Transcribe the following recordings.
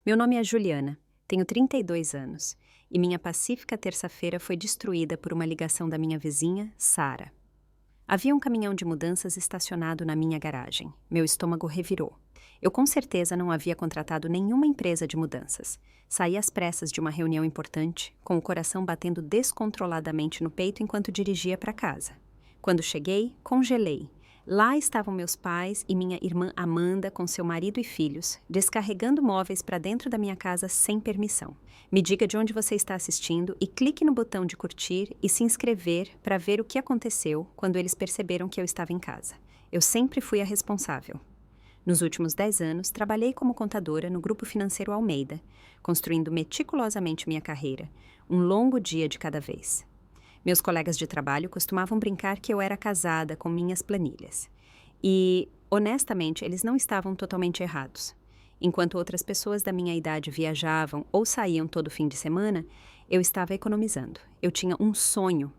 Meu nome é Juliana, tenho 32 anos, e minha pacífica terça-feira foi destruída por uma ligação da minha vizinha, Sara. Havia um caminhão de mudanças estacionado na minha garagem. Meu estômago revirou. Eu com certeza não havia contratado nenhuma empresa de mudanças. Saí às pressas de uma reunião importante, com o coração batendo descontroladamente no peito enquanto dirigia para casa. Quando cheguei, congelei. Lá estavam meus pais e minha irmã Amanda com seu marido e filhos, descarregando móveis para dentro da minha casa sem permissão. Me diga de onde você está assistindo e clique no botão de curtir e se inscrever para ver o que aconteceu quando eles perceberam que eu estava em casa. Eu sempre fui a responsável. Nos últimos 10 anos, trabalhei como contadora no Grupo Financeiro Almeida, construindo meticulosamente minha carreira, um longo dia de cada vez. Meus colegas de trabalho costumavam brincar que eu era casada com minhas planilhas. E, honestamente, eles não estavam totalmente errados. Enquanto outras pessoas da minha idade viajavam ou saíam todo fim de semana, eu estava economizando. Eu tinha um sonho.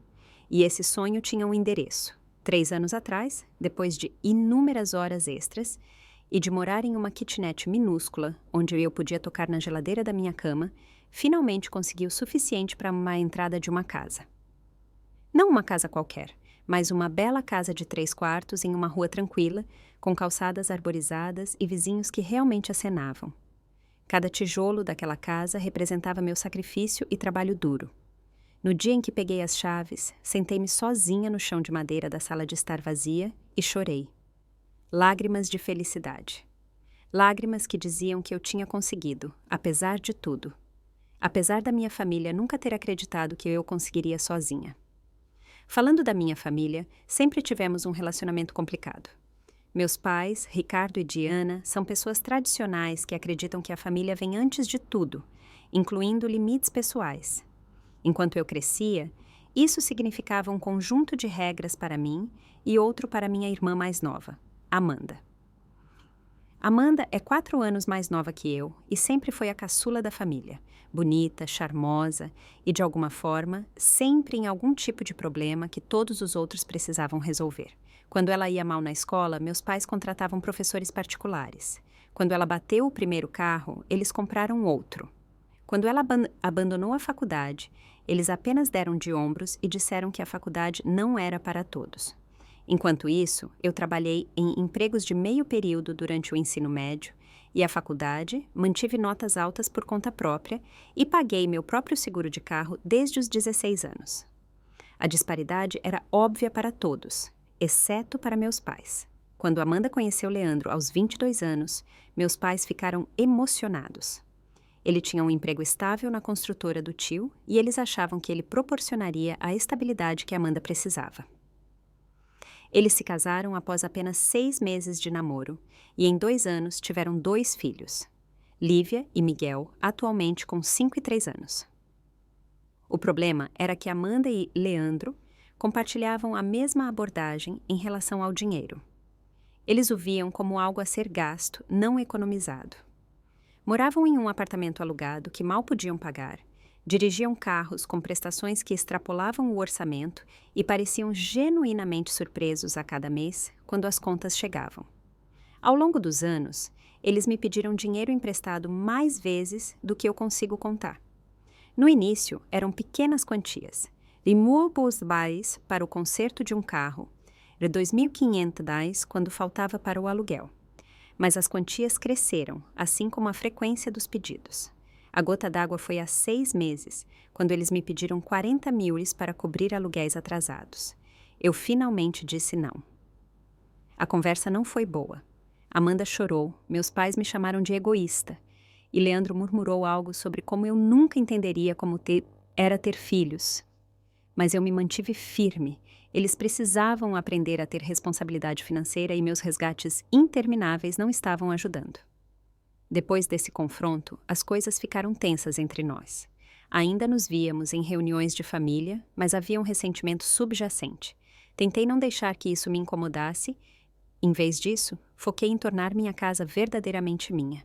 E esse sonho tinha um endereço. 3 anos atrás, depois de inúmeras horas extras, e de morar em uma kitnet minúscula, onde eu podia tocar na geladeira da minha cama, finalmente consegui o suficiente para uma entrada de uma casa. Não uma casa qualquer, mas uma bela casa de 3 quartos em uma rua tranquila, com calçadas arborizadas e vizinhos que realmente acenavam. Cada tijolo daquela casa representava meu sacrifício e trabalho duro. No dia em que peguei as chaves, sentei-me sozinha no chão de madeira da sala de estar vazia e chorei. Lágrimas de felicidade. Lágrimas que diziam que eu tinha conseguido, apesar de tudo. Apesar da minha família nunca ter acreditado que eu conseguiria sozinha. Falando da minha família, sempre tivemos um relacionamento complicado. Meus pais, Ricardo e Diana, são pessoas tradicionais que acreditam que a família vem antes de tudo, incluindo limites pessoais. Enquanto eu crescia, isso significava um conjunto de regras para mim e outro para minha irmã mais nova, Amanda. Amanda é 4 anos mais nova que eu e sempre foi a caçula da família, bonita, charmosa e, de alguma forma, sempre em algum tipo de problema que todos os outros precisavam resolver. Quando ela ia mal na escola, meus pais contratavam professores particulares. Quando ela bateu o primeiro carro, eles compraram outro. Quando ela abandonou a faculdade, eles apenas deram de ombros e disseram que a faculdade não era para todos. Enquanto isso, eu trabalhei em empregos de meio período durante o ensino médio e a faculdade, mantive notas altas por conta própria e paguei meu próprio seguro de carro desde os 16 anos. A disparidade era óbvia para todos, exceto para meus pais. Quando Amanda conheceu Leandro aos 22 anos, meus pais ficaram emocionados. Ele tinha um emprego estável na construtora do tio e eles achavam que ele proporcionaria a estabilidade que Amanda precisava. Eles se casaram após apenas 6 meses de namoro e em 2 anos tiveram 2 filhos, Lívia e Miguel, atualmente com 5 e 3 anos. O problema era que Amanda e Leandro compartilhavam a mesma abordagem em relação ao dinheiro. Eles o viam como algo a ser gasto, não economizado. Moravam em um apartamento alugado que mal podiam pagar, dirigiam carros com prestações que extrapolavam o orçamento e pareciam genuinamente surpresos a cada mês quando as contas chegavam. Ao longo dos anos, eles me pediram dinheiro emprestado mais vezes do que eu consigo contar. No início, eram pequenas quantias. R$1.000 para o conserto de um carro, R$2.500 quando faltava para o aluguel. Mas as quantias cresceram, assim como a frequência dos pedidos. A gota d'água foi há 6 meses, quando eles me pediram 40 mil para cobrir aluguéis atrasados. Eu finalmente disse não. A conversa não foi boa. Amanda chorou, meus pais me chamaram de egoísta, e Leandro murmurou algo sobre como eu nunca entenderia como era ter filhos. Mas eu me mantive firme. Eles precisavam aprender a ter responsabilidade financeira e meus resgates intermináveis não estavam ajudando. Depois desse confronto, as coisas ficaram tensas entre nós. Ainda nos víamos em reuniões de família, mas havia um ressentimento subjacente. Tentei não deixar que isso me incomodasse. Em vez disso, foquei em tornar minha casa verdadeiramente minha.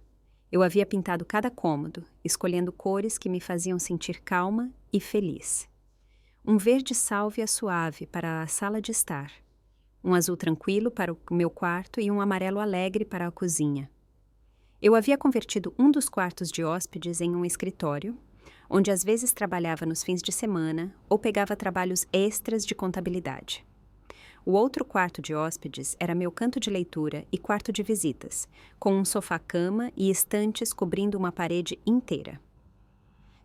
Eu havia pintado cada cômodo, escolhendo cores que me faziam sentir calma e feliz. Um verde sálvia suave para a sala de estar, um azul tranquilo para o meu quarto e um amarelo alegre para a cozinha. Eu havia convertido um dos quartos de hóspedes em um escritório, onde às vezes trabalhava nos fins de semana ou pegava trabalhos extras de contabilidade. O outro quarto de hóspedes era meu canto de leitura e quarto de visitas, com um sofá-cama e estantes cobrindo uma parede inteira.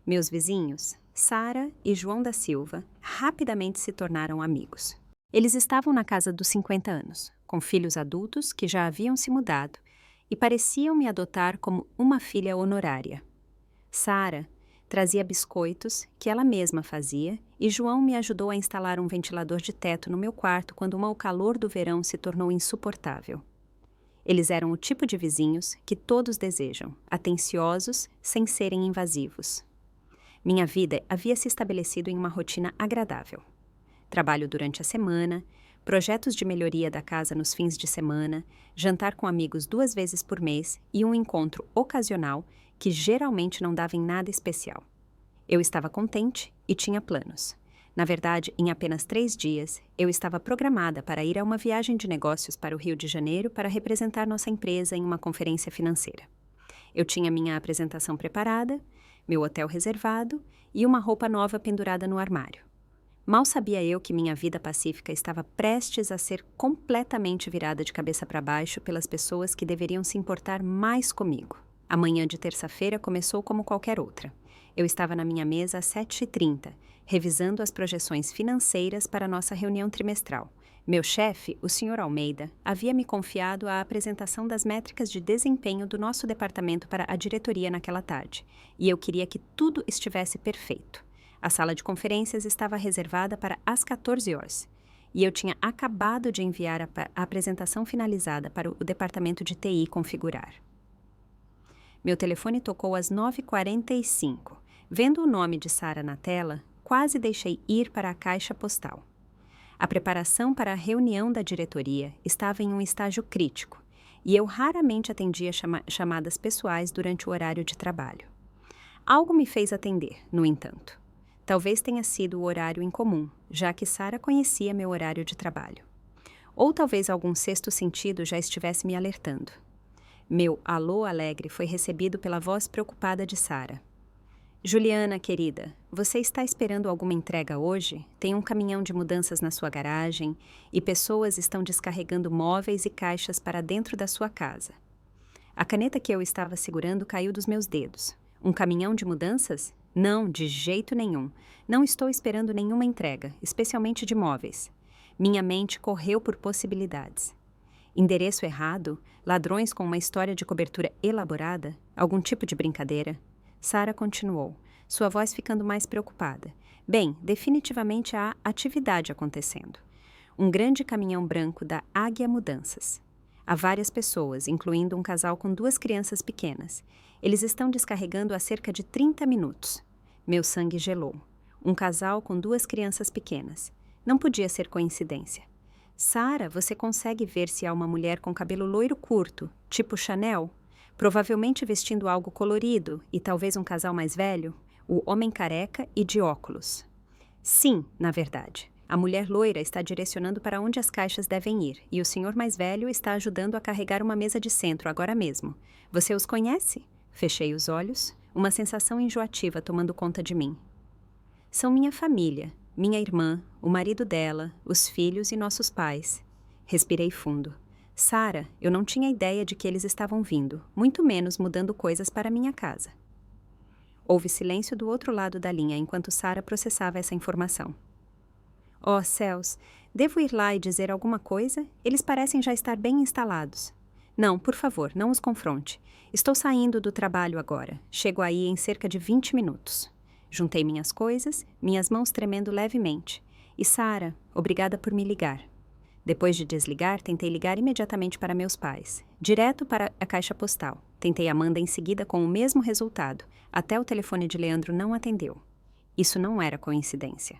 Meus vizinhos, Sara e João da Silva, rapidamente se tornaram amigos. Eles estavam na casa dos 50 anos, com filhos adultos que já haviam se mudado e pareciam me adotar como uma filha honorária. Sara trazia biscoitos que ela mesma fazia e João me ajudou a instalar um ventilador de teto no meu quarto quando o mau calor do verão se tornou insuportável. Eles eram o tipo de vizinhos que todos desejam, atenciosos, sem serem invasivos. Minha vida havia se estabelecido em uma rotina agradável. Trabalho durante a semana, projetos de melhoria da casa nos fins de semana, jantar com amigos 2 vezes por mês e um encontro ocasional que geralmente não dava em nada especial. Eu estava contente e tinha planos. Na verdade, em apenas 3 dias, eu estava programada para ir a uma viagem de negócios para o Rio de Janeiro para representar nossa empresa em uma conferência financeira. Eu tinha minha apresentação preparada, meu hotel reservado e uma roupa nova pendurada no armário. Mal sabia eu que minha vida pacífica estava prestes a ser completamente virada de cabeça para baixo pelas pessoas que deveriam se importar mais comigo. A manhã de terça-feira começou como qualquer outra. Eu estava na minha mesa às 7h30, revisando as projeções financeiras para nossa reunião trimestral. Meu chefe, o Sr. Almeida, havia me confiado a apresentação das métricas de desempenho do nosso departamento para a diretoria naquela tarde, e eu queria que tudo estivesse perfeito. A sala de conferências estava reservada para as 14 horas, e eu tinha acabado de enviar a apresentação finalizada para o departamento de TI configurar. Meu telefone tocou às 9h45. Vendo o nome de Sara na tela, quase deixei ir para a caixa postal. A preparação para a reunião da diretoria estava em um estágio crítico, e eu raramente atendia chamadas pessoais durante o horário de trabalho. Algo me fez atender, no entanto. Talvez tenha sido o horário incomum, já que Sara conhecia meu horário de trabalho. Ou talvez algum sexto sentido já estivesse me alertando. Meu alô alegre foi recebido pela voz preocupada de Sara. Juliana, querida, você está esperando alguma entrega hoje? Tem um caminhão de mudanças na sua garagem e pessoas estão descarregando móveis e caixas para dentro da sua casa. A caneta que eu estava segurando caiu dos meus dedos. Um caminhão de mudanças? Não, de jeito nenhum. Não estou esperando nenhuma entrega, especialmente de móveis. Minha mente correu por possibilidades. Endereço errado? Ladrões com uma história de cobertura elaborada? Algum tipo de brincadeira? Sara continuou, sua voz ficando mais preocupada. Bem, definitivamente há atividade acontecendo. Um grande caminhão branco da Águia Mudanças. Há várias pessoas, incluindo um casal com 2 crianças pequenas. Eles estão descarregando há cerca de 30 minutos. Meu sangue gelou. Um casal com 2 crianças pequenas. Não podia ser coincidência. Sara, você consegue ver se há uma mulher com cabelo loiro curto, tipo Chanel? Provavelmente vestindo algo colorido e talvez um casal mais velho? O homem careca e de óculos. Sim, na verdade. A mulher loira está direcionando para onde as caixas devem ir e o senhor mais velho está ajudando a carregar uma mesa de centro agora mesmo. Você os conhece? Fechei os olhos, uma sensação enjoativa tomando conta de mim. São minha família, minha irmã, o marido dela, os filhos e nossos pais. Respirei fundo. Sara, eu não tinha ideia de que eles estavam vindo, muito menos mudando coisas para minha casa. Houve silêncio do outro lado da linha enquanto Sara processava essa informação. Oh, céus, devo ir lá e dizer alguma coisa? Eles parecem já estar bem instalados. Não, por favor, não os confronte. Estou saindo do trabalho agora. Chego aí em cerca de 20 minutos. Juntei minhas coisas, minhas mãos tremendo levemente. E Sara, obrigada por me ligar. Depois de desligar, tentei ligar imediatamente para meus pais. Direto para a caixa postal. Tentei Amanda em seguida com o mesmo resultado. Até o telefone de Leandro não atendeu. Isso não era coincidência.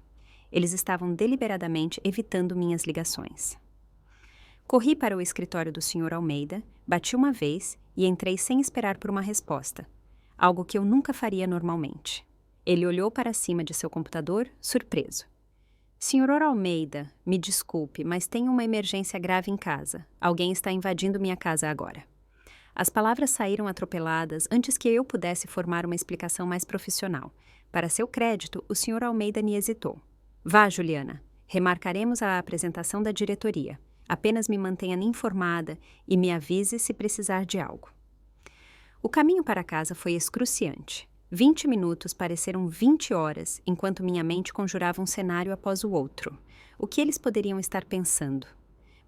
Eles estavam deliberadamente evitando minhas ligações. Corri para o escritório do Sr. Almeida, bati uma vez e entrei sem esperar por uma resposta. Algo que eu nunca faria normalmente. Ele olhou para cima de seu computador, surpreso. Sr. Almeida, me desculpe, mas tenho uma emergência grave em casa. Alguém está invadindo minha casa agora. As palavras saíram atropeladas antes que eu pudesse formar uma explicação mais profissional. Para seu crédito, o Sr. Almeida me hesitou. Vá, Juliana. Remarcaremos a apresentação da diretoria. Apenas me mantenha informada e me avise se precisar de algo. O caminho para casa foi excruciante. 20 minutos pareceram 20 horas, enquanto minha mente conjurava um cenário após o outro. O que eles poderiam estar pensando?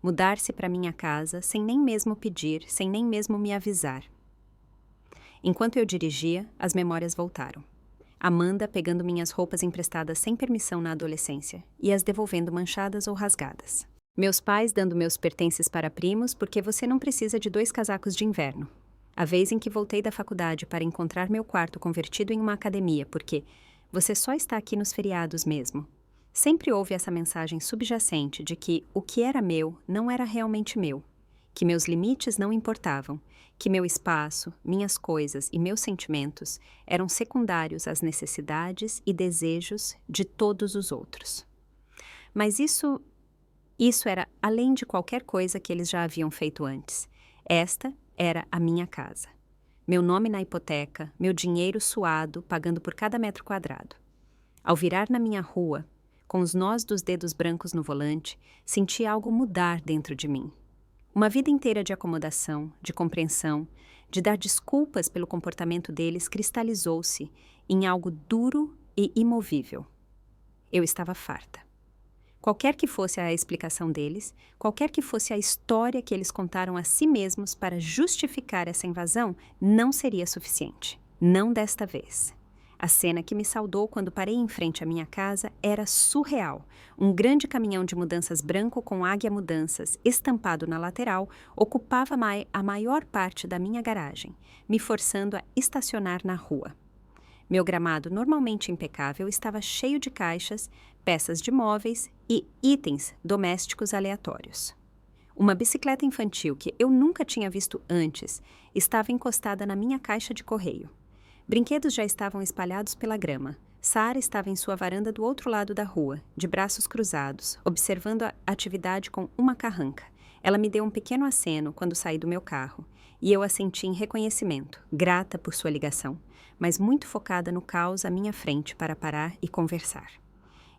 Mudar-se para minha casa sem nem mesmo pedir, sem nem mesmo me avisar. Enquanto eu dirigia, as memórias voltaram. Amanda pegando minhas roupas emprestadas sem permissão na adolescência e as devolvendo manchadas ou rasgadas. Meus pais dando meus pertences para primos porque você não precisa de 2 casacos de inverno. A vez em que voltei da faculdade para encontrar meu quarto convertido em uma academia porque você só está aqui nos feriados mesmo. Sempre houve essa mensagem subjacente de que o que era meu não era realmente meu, que meus limites não importavam, que meu espaço, minhas coisas e meus sentimentos eram secundários às necessidades e desejos de todos os outros. Mas isso era além de qualquer coisa que eles já haviam feito antes. Esta era a minha casa. Meu nome na hipoteca, meu dinheiro suado pagando por cada metro quadrado. Ao virar na minha rua, com os nós dos dedos brancos no volante, senti algo mudar dentro de mim. Uma vida inteira de acomodação, de compreensão, de dar desculpas pelo comportamento deles cristalizou-se em algo duro e imovível. Eu estava farta. Qualquer que fosse a explicação deles, qualquer que fosse a história que eles contaram a si mesmos para justificar essa invasão, não seria suficiente. Não desta vez. A cena que me saudou quando parei em frente à minha casa era surreal. Um grande caminhão de mudanças branco com Águia Mudanças, estampado na lateral, ocupava a maior parte da minha garagem, me forçando a estacionar na rua. Meu gramado normalmente impecável estava cheio de caixas, peças de móveis e itens domésticos aleatórios. Uma bicicleta infantil que eu nunca tinha visto antes estava encostada na minha caixa de correio. Brinquedos já estavam espalhados pela grama. Sara estava em sua varanda do outro lado da rua, de braços cruzados, observando a atividade com uma carranca. Ela me deu um pequeno aceno quando saí do meu carro, e eu assenti em reconhecimento, grata por sua ligação, mas muito focada no caos à minha frente para parar e conversar.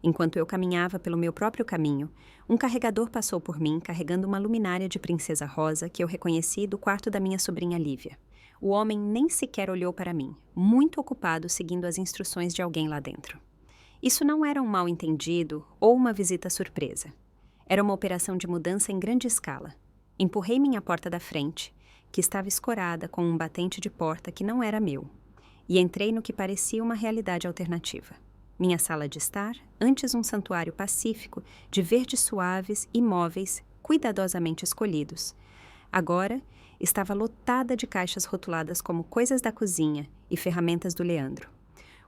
Enquanto eu caminhava pelo meu próprio caminho, um carregador passou por mim carregando uma luminária de princesa rosa que eu reconheci do quarto da minha sobrinha Lívia. O homem nem sequer olhou para mim, muito ocupado seguindo as instruções de alguém lá dentro. Isso não era um mal-entendido ou uma visita surpresa. Era uma operação de mudança em grande escala. Empurrei minha porta da frente, que estava escorada com um batente de porta que não era meu, e entrei no que parecia uma realidade alternativa. Minha sala de estar, antes um santuário pacífico de verdes suaves e móveis cuidadosamente escolhidos, agora estava lotada de caixas rotuladas como coisas da cozinha e ferramentas do Leandro.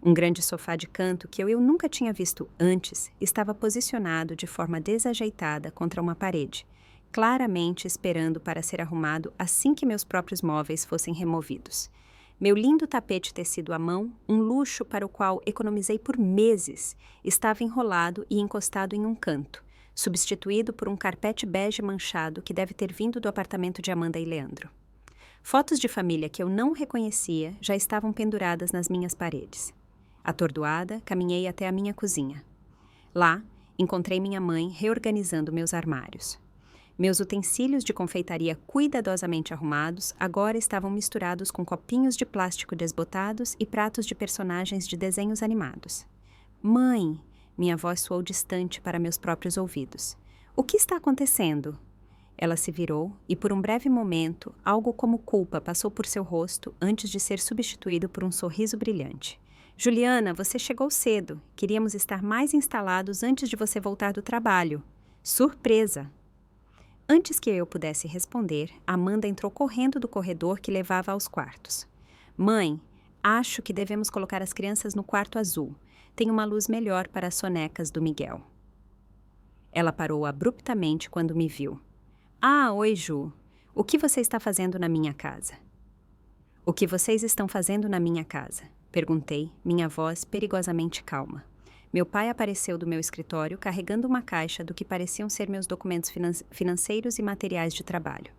Um grande sofá de canto que eu nunca tinha visto antes estava posicionado de forma desajeitada contra uma parede, claramente esperando para ser arrumado assim que meus próprios móveis fossem removidos. Meu lindo tapete tecido à mão, um luxo para o qual economizei por meses, estava enrolado e encostado em um canto, substituído por um carpete bege manchado que deve ter vindo do apartamento de Amanda e Leandro. Fotos de família que eu não reconhecia já estavam penduradas nas minhas paredes. Atordoada, caminhei até a minha cozinha. Lá, encontrei minha mãe reorganizando meus armários. Meus utensílios de confeitaria cuidadosamente arrumados agora estavam misturados com copinhos de plástico desbotados e pratos de personagens de desenhos animados. Mãe! Minha voz soou distante para meus próprios ouvidos. O que está acontecendo? Ela se virou e, por um breve momento, algo como culpa passou por seu rosto antes de ser substituído por um sorriso brilhante. Juliana, você chegou cedo. Queríamos estar mais instalados antes de você voltar do trabalho. Surpresa! Antes que eu pudesse responder, Amanda entrou correndo do corredor que levava aos quartos. Mãe, acho que devemos colocar as crianças no quarto azul. Tem uma luz melhor para as sonecas do Miguel. Ela parou abruptamente quando me viu. Ah, oi, Ju. O que você está fazendo na minha casa? O que vocês estão fazendo na minha casa? Perguntei, minha voz perigosamente calma. Meu pai apareceu do meu escritório carregando uma caixa do que pareciam ser meus documentos financeiros e materiais de trabalho.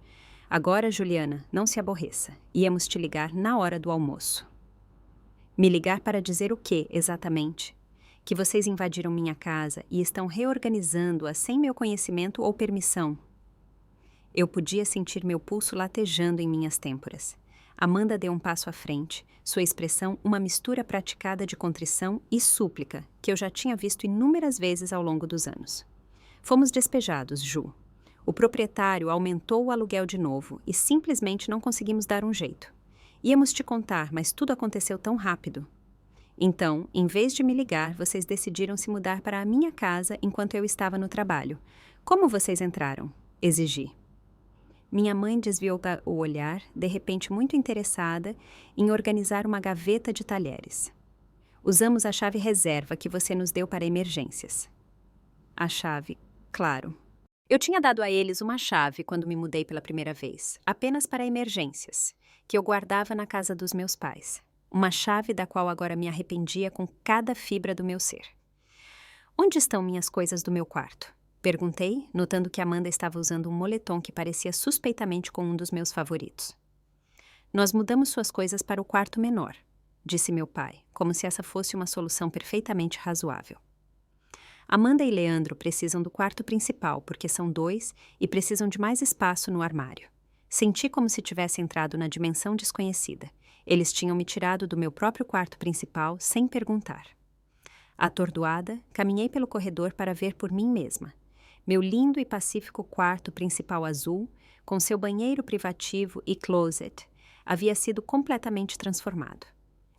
Agora, Juliana, não se aborreça. Íamos te ligar na hora do almoço. Me ligar para dizer o quê, exatamente? Que vocês invadiram minha casa e estão reorganizando-a sem meu conhecimento ou permissão. Eu podia sentir meu pulso latejando em minhas têmporas. Amanda deu um passo à frente, sua expressão uma mistura praticada de contrição e súplica, que eu já tinha visto inúmeras vezes ao longo dos anos. Fomos despejados, Ju. O proprietário aumentou o aluguel de novo e simplesmente não conseguimos dar um jeito. Íamos te contar, mas tudo aconteceu tão rápido. Então, em vez de me ligar, vocês decidiram se mudar para a minha casa enquanto eu estava no trabalho. Como vocês entraram? Exigi. Minha mãe desviou o olhar, de repente muito interessada, em organizar uma gaveta de talheres. Usamos a chave reserva que você nos deu para emergências. A chave, claro. Eu tinha dado a eles uma chave quando me mudei pela primeira vez, apenas para emergências, que eu guardava na casa dos meus pais. Uma chave da qual agora me arrependia com cada fibra do meu ser. Onde estão minhas coisas do meu quarto? Perguntei, notando que Amanda estava usando um moletom que parecia suspeitamente com um dos meus favoritos. Nós mudamos suas coisas para o quarto menor, disse meu pai, como se essa fosse uma solução perfeitamente razoável. Amanda e Leandro precisam do quarto principal, porque são 2 e precisam de mais espaço no armário. Senti como se tivesse entrado na dimensão desconhecida. Eles tinham me tirado do meu próprio quarto principal sem perguntar. Atordoada, caminhei pelo corredor para ver por mim mesma. Meu lindo e pacífico quarto principal azul, com seu banheiro privativo e closet, havia sido completamente transformado.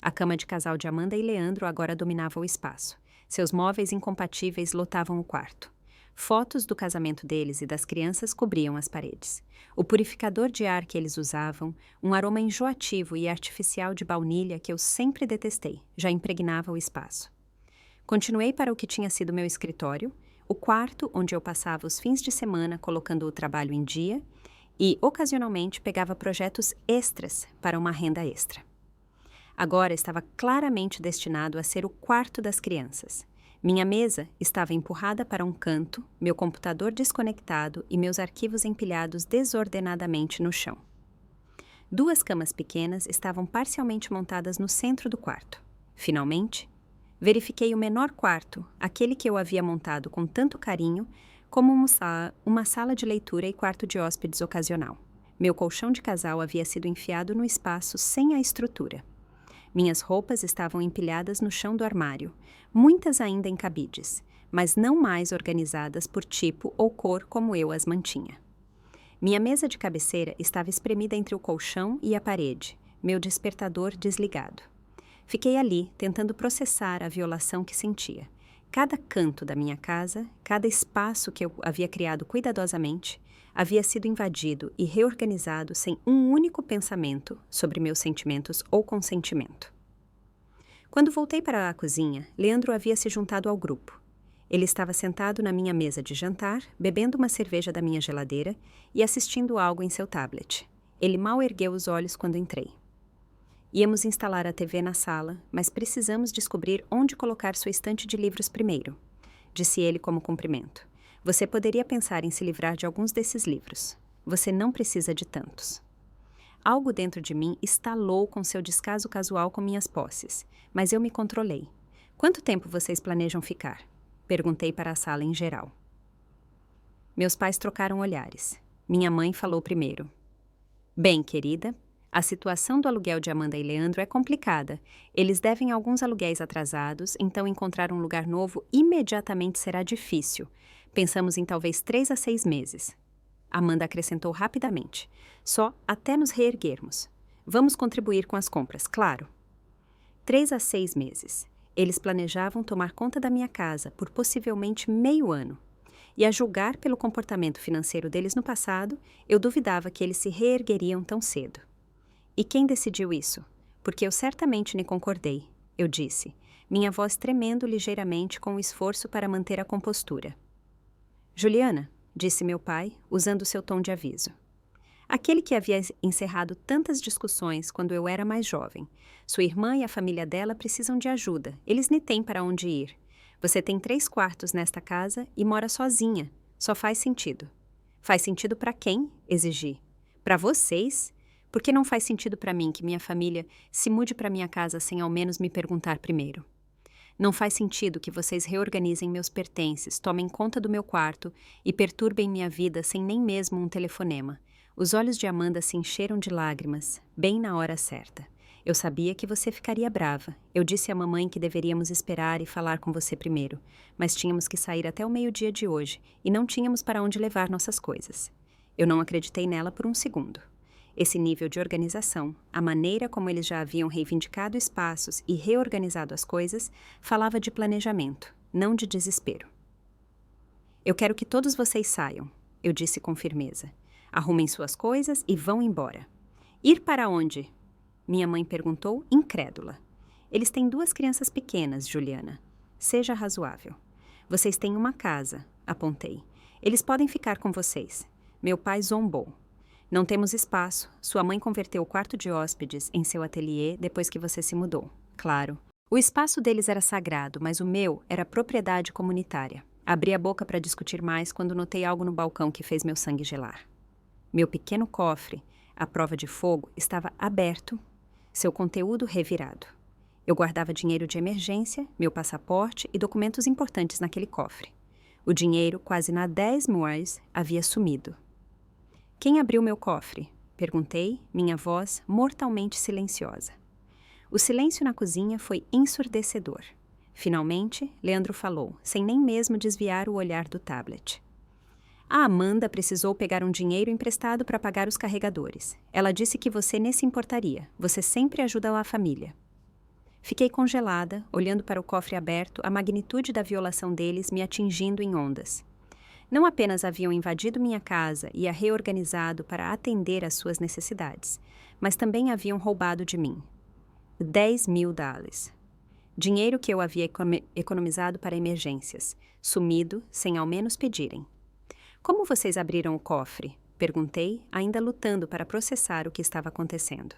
A cama de casal de Amanda e Leandro agora dominava o espaço. Seus móveis incompatíveis lotavam o quarto. Fotos do casamento deles e das crianças cobriam as paredes. O purificador de ar que eles usavam, um aroma enjoativo e artificial de baunilha que eu sempre detestei, já impregnava o espaço. Continuei para o que tinha sido meu escritório, o quarto onde eu passava os fins de semana colocando o trabalho em dia e, ocasionalmente, pegava projetos extras para uma renda extra. Agora estava claramente destinado a ser o quarto das crianças. Minha mesa estava empurrada para um canto, meu computador desconectado e meus arquivos empilhados desordenadamente no chão. 2 camas pequenas estavam parcialmente montadas no centro do quarto. Finalmente, verifiquei o menor quarto, aquele que eu havia montado com tanto carinho, como uma sala de leitura e quarto de hóspedes ocasional. Meu colchão de casal havia sido enfiado no espaço sem a estrutura. Minhas roupas estavam empilhadas no chão do armário, muitas ainda em cabides, mas não mais organizadas por tipo ou cor como eu as mantinha. Minha mesa de cabeceira estava espremida entre o colchão e a parede, meu despertador desligado. Fiquei ali, tentando processar a violação que sentia. Cada canto da minha casa, cada espaço que eu havia criado cuidadosamente, havia sido invadido e reorganizado sem um único pensamento sobre meus sentimentos ou consentimento. Quando voltei para a cozinha, Leandro havia se juntado ao grupo. Ele estava sentado na minha mesa de jantar, bebendo uma cerveja da minha geladeira e assistindo algo em seu tablet. Ele mal ergueu os olhos quando entrei. Íamos instalar a TV na sala, mas precisamos descobrir onde colocar sua estante de livros primeiro, disse ele como cumprimento. Você poderia pensar em se livrar de alguns desses livros. Você não precisa de tantos. Algo dentro de mim estalou com seu descaso casual com minhas posses, mas eu me controlei. Quanto tempo vocês planejam ficar? Perguntei para a sala em geral. Meus pais trocaram olhares. Minha mãe falou primeiro. Bem, querida, a situação do aluguel de Amanda e Leandro é complicada. Eles devem alguns aluguéis atrasados, então encontrar um lugar novo imediatamente será difícil. Pensamos em talvez 3 a 6 meses. Amanda acrescentou rapidamente. Só até nos reerguermos. Vamos contribuir com as compras, claro. 3 a 6 meses. Eles planejavam tomar conta da minha casa por possivelmente meio ano. E a julgar pelo comportamento financeiro deles no passado, eu duvidava que eles se reergueriam tão cedo. E quem decidiu isso? Porque eu certamente nem concordei, eu disse, minha voz tremendo ligeiramente com o esforço para manter a compostura. Juliana, disse meu pai, usando seu tom de aviso. Aquele que havia encerrado tantas discussões quando eu era mais jovem. Sua irmã e a família dela precisam de ajuda. Eles nem têm para onde ir. Você tem 3 quartos nesta casa e mora sozinha. Só faz sentido. Faz sentido para quem? Exigi. Para vocês? Porque não faz sentido para mim que minha família se mude para minha casa sem ao menos me perguntar primeiro. Não faz sentido que vocês reorganizem meus pertences, tomem conta do meu quarto e perturbem minha vida sem nem mesmo um telefonema. Os olhos de Amanda se encheram de lágrimas, bem na hora certa. Eu sabia que você ficaria brava. Eu disse à mamãe que deveríamos esperar e falar com você primeiro, mas tínhamos que sair até o meio-dia de hoje e não tínhamos para onde levar nossas coisas. Eu não acreditei nela por um segundo. Esse nível de organização, a maneira como eles já haviam reivindicado espaços e reorganizado as coisas, falava de planejamento, não de desespero. Eu quero que todos vocês saiam, eu disse com firmeza. Arrumem suas coisas e vão embora. Ir para onde? Minha mãe perguntou, incrédula. Eles têm 2 crianças pequenas, Juliana. Seja razoável. Vocês têm uma casa, apontei. Eles podem ficar com vocês. Meu pai zombou. Não temos espaço. Sua mãe converteu o quarto de hóspedes em seu ateliê depois que você se mudou. Claro. O espaço deles era sagrado, mas o meu era propriedade comunitária. Abri a boca para discutir mais quando notei algo no balcão que fez meu sangue gelar. Meu pequeno cofre, à prova de fogo, estava aberto, seu conteúdo revirado. Eu guardava dinheiro de emergência, meu passaporte e documentos importantes naquele cofre. O dinheiro, quase na 10 moais, havia sumido. Quem abriu meu cofre? Perguntei, minha voz mortalmente silenciosa. O silêncio na cozinha foi ensurdecedor. Finalmente, Leandro falou, sem nem mesmo desviar o olhar do tablet. A Amanda precisou pegar um dinheiro emprestado para pagar os carregadores. Ela disse que você nem se importaria. Você sempre ajuda a família. Fiquei congelada, olhando para o cofre aberto, a magnitude da violação deles me atingindo em ondas. Não apenas haviam invadido minha casa e a reorganizado para atender às suas necessidades, mas também haviam roubado de mim. $10.000. Dinheiro que eu havia economizado para emergências, sumido sem ao menos pedirem. Como vocês abriram o cofre? Perguntei, ainda lutando para processar o que estava acontecendo.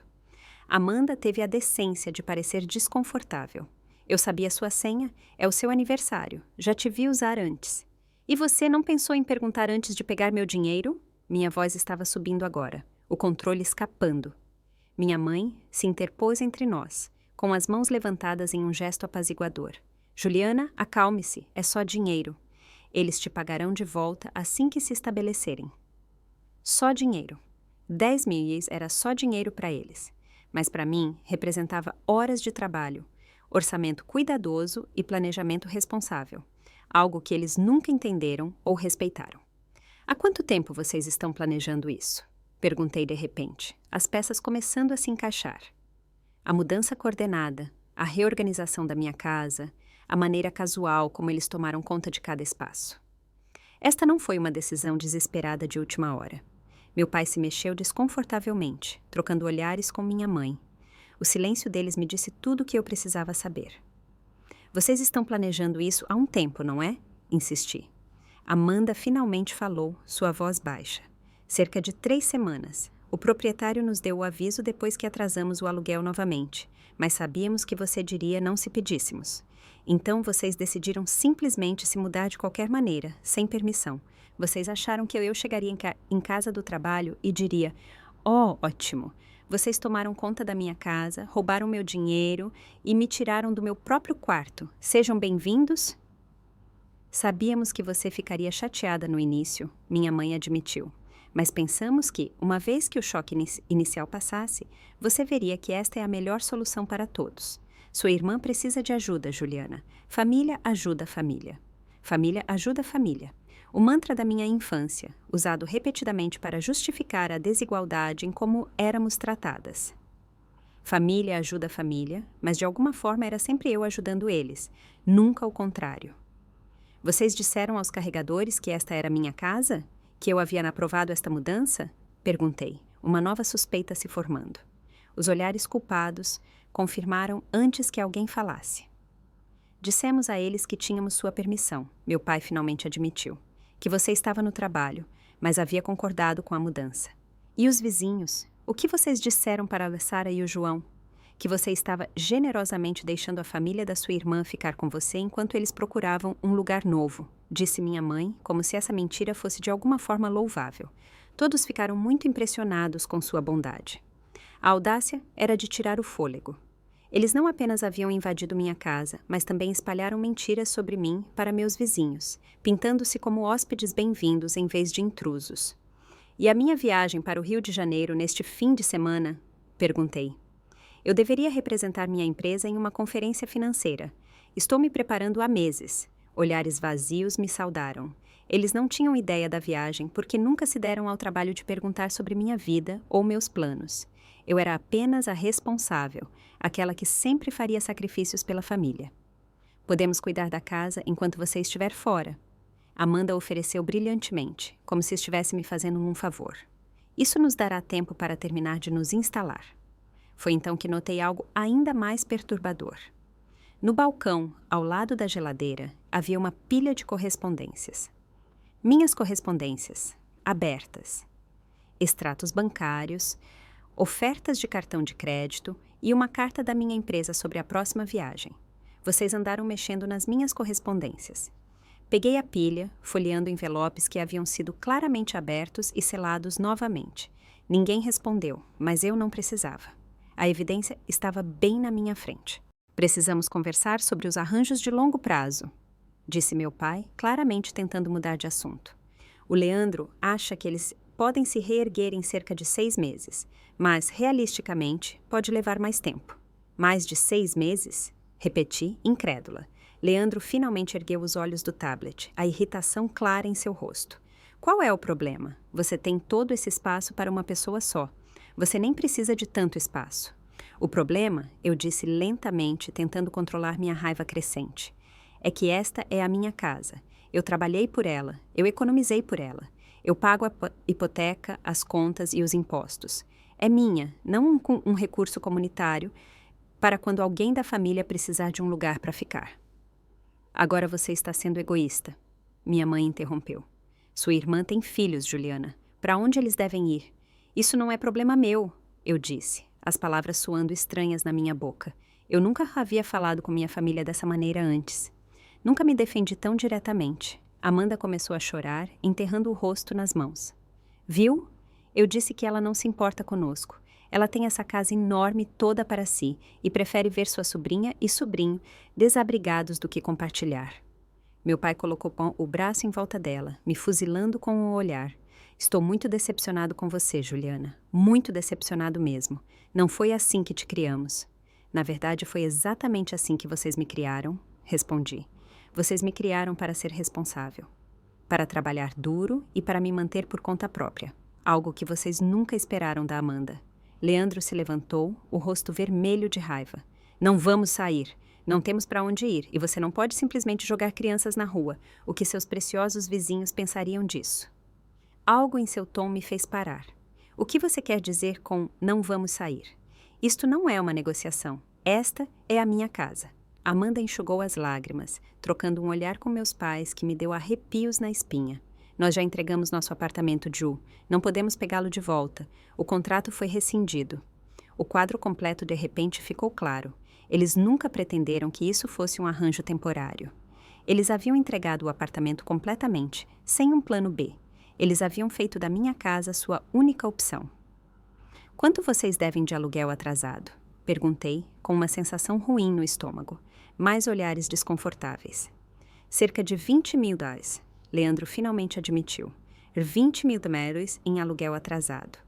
Amanda teve a decência de parecer desconfortável. Eu sabia sua senha, é o seu aniversário, já te vi usar antes. E você não pensou em perguntar antes de pegar meu dinheiro? Minha voz estava subindo agora, o controle escapando. Minha mãe se interpôs entre nós, com as mãos levantadas em um gesto apaziguador. Juliana, acalme-se, é só dinheiro. Eles te pagarão de volta assim que se estabelecerem. Só dinheiro. 10.000 era só dinheiro para eles. Mas para mim representava horas de trabalho, orçamento cuidadoso e planejamento responsável. Algo que eles nunca entenderam ou respeitaram. Há quanto tempo vocês estão planejando isso? Perguntei de repente, as peças começando a se encaixar. A mudança coordenada, a reorganização da minha casa, a maneira casual como eles tomaram conta de cada espaço. Esta não foi uma decisão desesperada de última hora. Meu pai se mexeu desconfortavelmente, trocando olhares com minha mãe. O silêncio deles me disse tudo o que eu precisava saber. Vocês estão planejando isso há um tempo, não é? Insisti. Amanda finalmente falou, sua voz baixa. Cerca de 3 semanas. O proprietário nos deu o aviso depois que atrasamos o aluguel novamente, mas sabíamos que você diria não se pedíssemos. Então vocês decidiram simplesmente se mudar de qualquer maneira, sem permissão. Vocês acharam que eu chegaria em casa do trabalho e diria: "Oh, ótimo! Vocês tomaram conta da minha casa, roubaram meu dinheiro e me tiraram do meu próprio quarto. Sejam bem-vindos?" Sabíamos que você ficaria chateada no início, minha mãe admitiu. Mas pensamos que, uma vez que o choque inicial passasse, você veria que esta é a melhor solução para todos. Sua irmã precisa de ajuda, Juliana. Família ajuda família. Família ajuda família. O mantra da minha infância, usado repetidamente para justificar a desigualdade em como éramos tratadas. Família ajuda família, mas de alguma forma era sempre eu ajudando eles, nunca o contrário. Vocês disseram aos carregadores que esta era minha casa? Que eu havia aprovado esta mudança? Perguntei, uma nova suspeita se formando. Os olhares culpados confirmaram antes que alguém falasse. Dissemos a eles que tínhamos sua permissão, meu pai finalmente admitiu. Que você estava no trabalho, mas havia concordado com a mudança. E os vizinhos? O que vocês disseram para a Sara e o João? Que você estava generosamente deixando a família da sua irmã ficar com você enquanto eles procuravam um lugar novo, disse minha mãe, como se essa mentira fosse de alguma forma louvável. Todos ficaram muito impressionados com sua bondade. A audácia era de tirar o fôlego. Eles não apenas haviam invadido minha casa, mas também espalharam mentiras sobre mim para meus vizinhos, pintando-se como hóspedes bem-vindos em vez de intrusos. E a minha viagem para o Rio de Janeiro neste fim de semana? Perguntei. Eu deveria representar minha empresa em uma conferência financeira. Estou me preparando há meses. Olhares vazios me saudaram. Eles não tinham ideia da viagem porque nunca se deram ao trabalho de perguntar sobre minha vida ou meus planos. Eu era apenas a responsável, aquela que sempre faria sacrifícios pela família. Podemos cuidar da casa enquanto você estiver fora. Amanda ofereceu brilhantemente, como se estivesse me fazendo um favor. Isso nos dará tempo para terminar de nos instalar. Foi então que notei algo ainda mais perturbador. No balcão, ao lado da geladeira, havia uma pilha de correspondências. Minhas correspondências, abertas. Extratos bancários, ofertas de cartão de crédito e uma carta da minha empresa sobre a próxima viagem. Vocês andaram mexendo nas minhas correspondências. Peguei a pilha, folheando envelopes que haviam sido claramente abertos e selados novamente. Ninguém respondeu, mas eu não precisava. A evidência estava bem na minha frente. Precisamos conversar sobre os arranjos de longo prazo, disse meu pai, claramente tentando mudar de assunto. O Leandro acha que eles podem se reerguer em cerca de 6 meses, mas, realisticamente, pode levar mais tempo. Mais de 6 meses? Repeti, incrédula. Leandro finalmente ergueu os olhos do tablet, a irritação clara em seu rosto. Qual é o problema? Você tem todo esse espaço para uma pessoa só. Você nem precisa de tanto espaço. O problema, eu disse lentamente, tentando controlar minha raiva crescente, é que esta é a minha casa. Eu trabalhei por ela, eu economizei por ela. Eu pago a hipoteca, as contas e os impostos. É minha, não um recurso comunitário para quando alguém da família precisar de um lugar para ficar. Agora você está sendo egoísta, minha mãe interrompeu. Sua irmã tem filhos, Juliana. Para onde eles devem ir? Isso não é problema meu, eu disse, as palavras soando estranhas na minha boca. Eu nunca havia falado com minha família dessa maneira antes. Nunca me defendi tão diretamente. Amanda começou a chorar, enterrando o rosto nas mãos. Viu? Eu disse que ela não se importa conosco. Ela tem essa casa enorme toda para si e prefere ver sua sobrinha e sobrinho desabrigados do que compartilhar. Meu pai colocou o braço em volta dela, me fuzilando com o olhar. Estou muito decepcionado com você, Juliana. Muito decepcionado mesmo. Não foi assim que te criamos. Na verdade, foi exatamente assim que vocês me criaram, respondi. Vocês me criaram para ser responsável, para trabalhar duro e para me manter por conta própria, algo que vocês nunca esperaram da Amanda. Leandro se levantou, o rosto vermelho de raiva. Não vamos sair. Não temos para onde ir e você não pode simplesmente jogar crianças na rua. O que seus preciosos vizinhos pensariam disso? Algo em seu tom me fez parar. O que você quer dizer com não vamos sair? Isto não é uma negociação. Esta é a minha casa. Amanda enxugou as lágrimas, trocando um olhar com meus pais que me deu arrepios na espinha. Nós já entregamos nosso apartamento, Ju. Não podemos pegá-lo de volta. O contrato foi rescindido. O quadro completo de repente ficou claro. Eles nunca pretenderam que isso fosse um arranjo temporário. Eles haviam entregado o apartamento completamente, sem um plano B. Eles haviam feito da minha casa sua única opção. Quanto vocês devem de aluguel atrasado? Perguntei, com uma sensação ruim no estômago. Mais olhares desconfortáveis. Cerca de $20.000, Leandro finalmente admitiu. $20.000 em aluguel atrasado.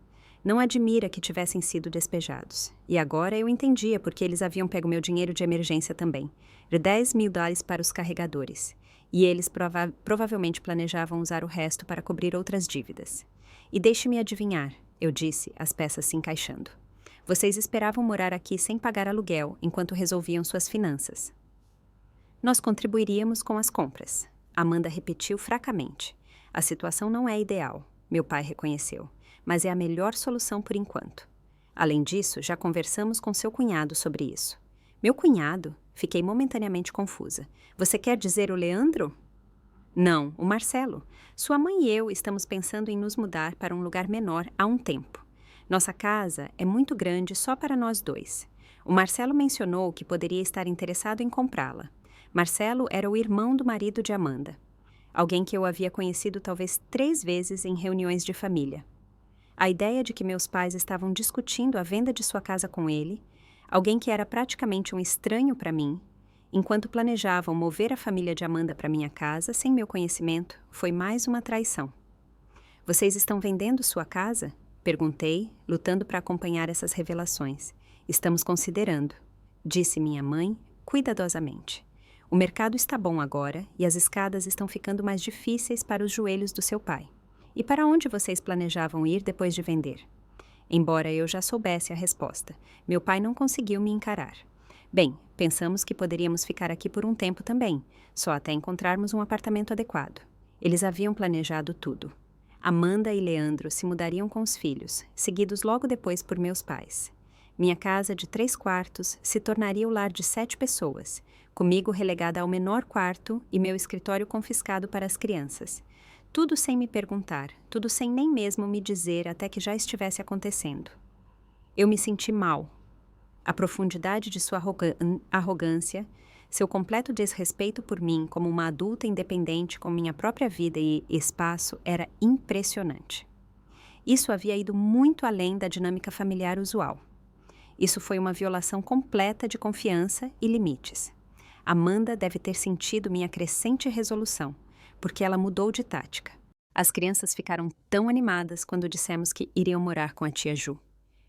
Não admira que tivessem sido despejados. E agora eu entendia porque eles haviam pego meu dinheiro de emergência também. $10.000 para os carregadores. E eles provavelmente planejavam usar o resto para cobrir outras dívidas. E deixe-me adivinhar, eu disse, as peças se encaixando. Vocês esperavam morar aqui sem pagar aluguel enquanto resolviam suas finanças. Nós contribuiríamos com as compras. Amanda repetiu fracamente. A situação não é ideal, meu pai reconheceu, mas é a melhor solução por enquanto. Além disso, já conversamos com seu cunhado sobre isso. Meu cunhado? Fiquei momentaneamente confusa. Você quer dizer o Leandro? Não, o Marcelo. Sua mãe e eu estamos pensando em nos mudar para um lugar menor há um tempo. Nossa casa é muito grande só para nós dois. O Marcelo mencionou que poderia estar interessado em comprá-la. Marcelo era o irmão do marido de Amanda. Alguém que eu havia conhecido talvez 3 vezes em reuniões de família. A ideia de que meus pais estavam discutindo a venda de sua casa com ele, alguém que era praticamente um estranho para mim, enquanto planejavam mover a família de Amanda para minha casa sem meu conhecimento, foi mais uma traição. Vocês estão vendendo sua casa? Perguntei, lutando para acompanhar essas revelações. Estamos considerando, disse minha mãe, cuidadosamente. O mercado está bom agora e as escadas estão ficando mais difíceis para os joelhos do seu pai. E para onde vocês planejavam ir depois de vender? Embora eu já soubesse a resposta, meu pai não conseguiu me encarar. Bem, pensamos que poderíamos ficar aqui por um tempo também, só até encontrarmos um apartamento adequado. Eles haviam planejado tudo. Amanda e Leandro se mudariam com os filhos, seguidos logo depois por meus pais. Minha casa de 3 quartos se tornaria o lar de 7 pessoas, comigo relegada ao menor quarto e meu escritório confiscado para as crianças. Tudo sem me perguntar, tudo sem nem mesmo me dizer até que já estivesse acontecendo. Eu me senti mal. A profundidade de sua arrogância, seu completo desrespeito por mim como uma adulta independente com minha própria vida e espaço era impressionante. Isso havia ido muito além da dinâmica familiar usual. Isso foi uma violação completa de confiança e limites. Amanda deve ter sentido minha crescente resolução, porque ela mudou de tática. As crianças ficaram tão animadas quando dissemos que iriam morar com a tia Ju.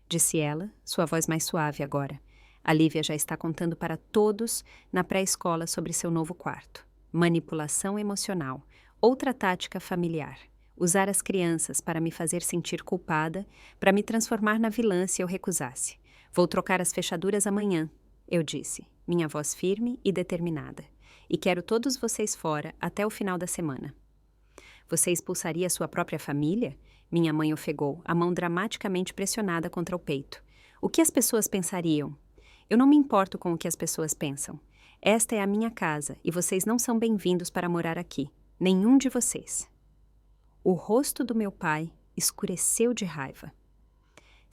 Disse ela, sua voz mais suave agora. A Lívia já está contando para todos na pré-escola sobre seu novo quarto. Manipulação emocional, outra tática familiar. Usar as crianças para me fazer sentir culpada, para me transformar na vilã se eu recusasse. Vou trocar as fechaduras amanhã, eu disse, minha voz firme e determinada. E quero todos vocês fora até o final da semana. Você expulsaria sua própria família? Minha mãe ofegou, a mão dramaticamente pressionada contra o peito. O que as pessoas pensariam? Eu não me importo com o que as pessoas pensam. Esta é a minha casa e vocês não são bem-vindos para morar aqui. Nenhum de vocês. O rosto do meu pai escureceu de raiva.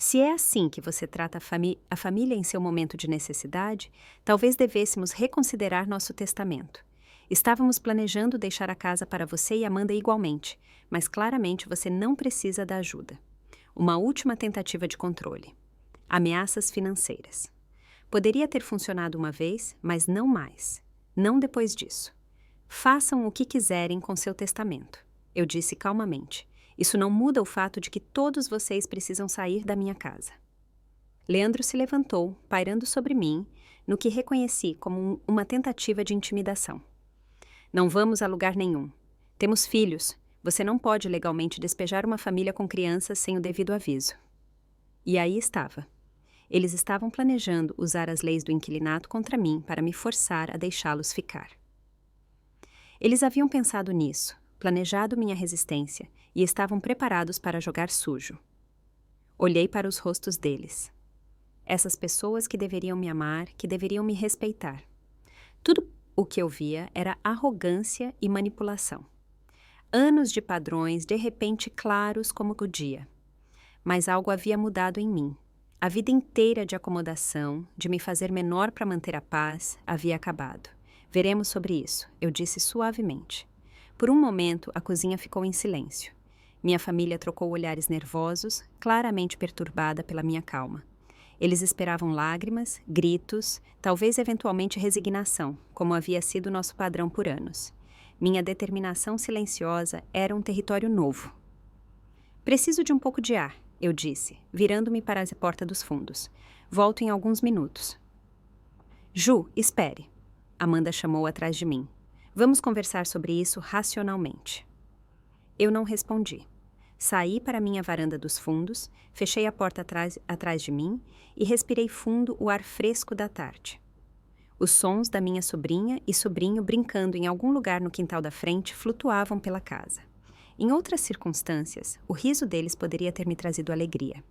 Se é assim que você trata a família em seu momento de necessidade, talvez devêssemos reconsiderar nosso testamento. Estávamos planejando deixar a casa para você e Amanda igualmente, mas claramente você não precisa da ajuda. Uma última tentativa de controle. Ameaças financeiras. Poderia ter funcionado uma vez, mas não mais. Não depois disso. Façam o que quiserem com seu testamento. Eu disse calmamente. Isso não muda o fato de que todos vocês precisam sair da minha casa. Leandro se levantou, pairando sobre mim, no que reconheci como uma tentativa de intimidação. Não vamos a lugar nenhum. Temos filhos. Você não pode legalmente despejar uma família com crianças sem o devido aviso. E aí estava. Eles estavam planejando usar as leis do inquilinato contra mim para me forçar a deixá-los ficar. Eles haviam pensado nisso, planejado minha resistência e estavam preparados para jogar sujo. Olhei para os rostos deles. Essas pessoas que deveriam me amar, que deveriam me respeitar. Tudo o que eu via era arrogância e manipulação. Anos de padrões, de repente claros como o dia. Mas algo havia mudado em mim. A vida inteira de acomodação, de me fazer menor para manter a paz, havia acabado. Veremos sobre isso, eu disse suavemente. Por um momento, a cozinha ficou em silêncio. Minha família trocou olhares nervosos, claramente perturbada pela minha calma. Eles esperavam lágrimas, gritos, talvez eventualmente resignação, como havia sido nosso padrão por anos. Minha determinação silenciosa era um território novo. Preciso de um pouco de ar, eu disse, virando-me para a porta dos fundos. Volto em alguns minutos. Ju, espere. Amanda chamou atrás de mim. Vamos conversar sobre isso racionalmente. Eu não respondi. Saí para minha varanda dos fundos, fechei a porta atrás de mim e respirei fundo o ar fresco da tarde. Os sons da minha sobrinha e sobrinho brincando em algum lugar no quintal da frente flutuavam pela casa. Em outras circunstâncias, o riso deles poderia ter me trazido alegria.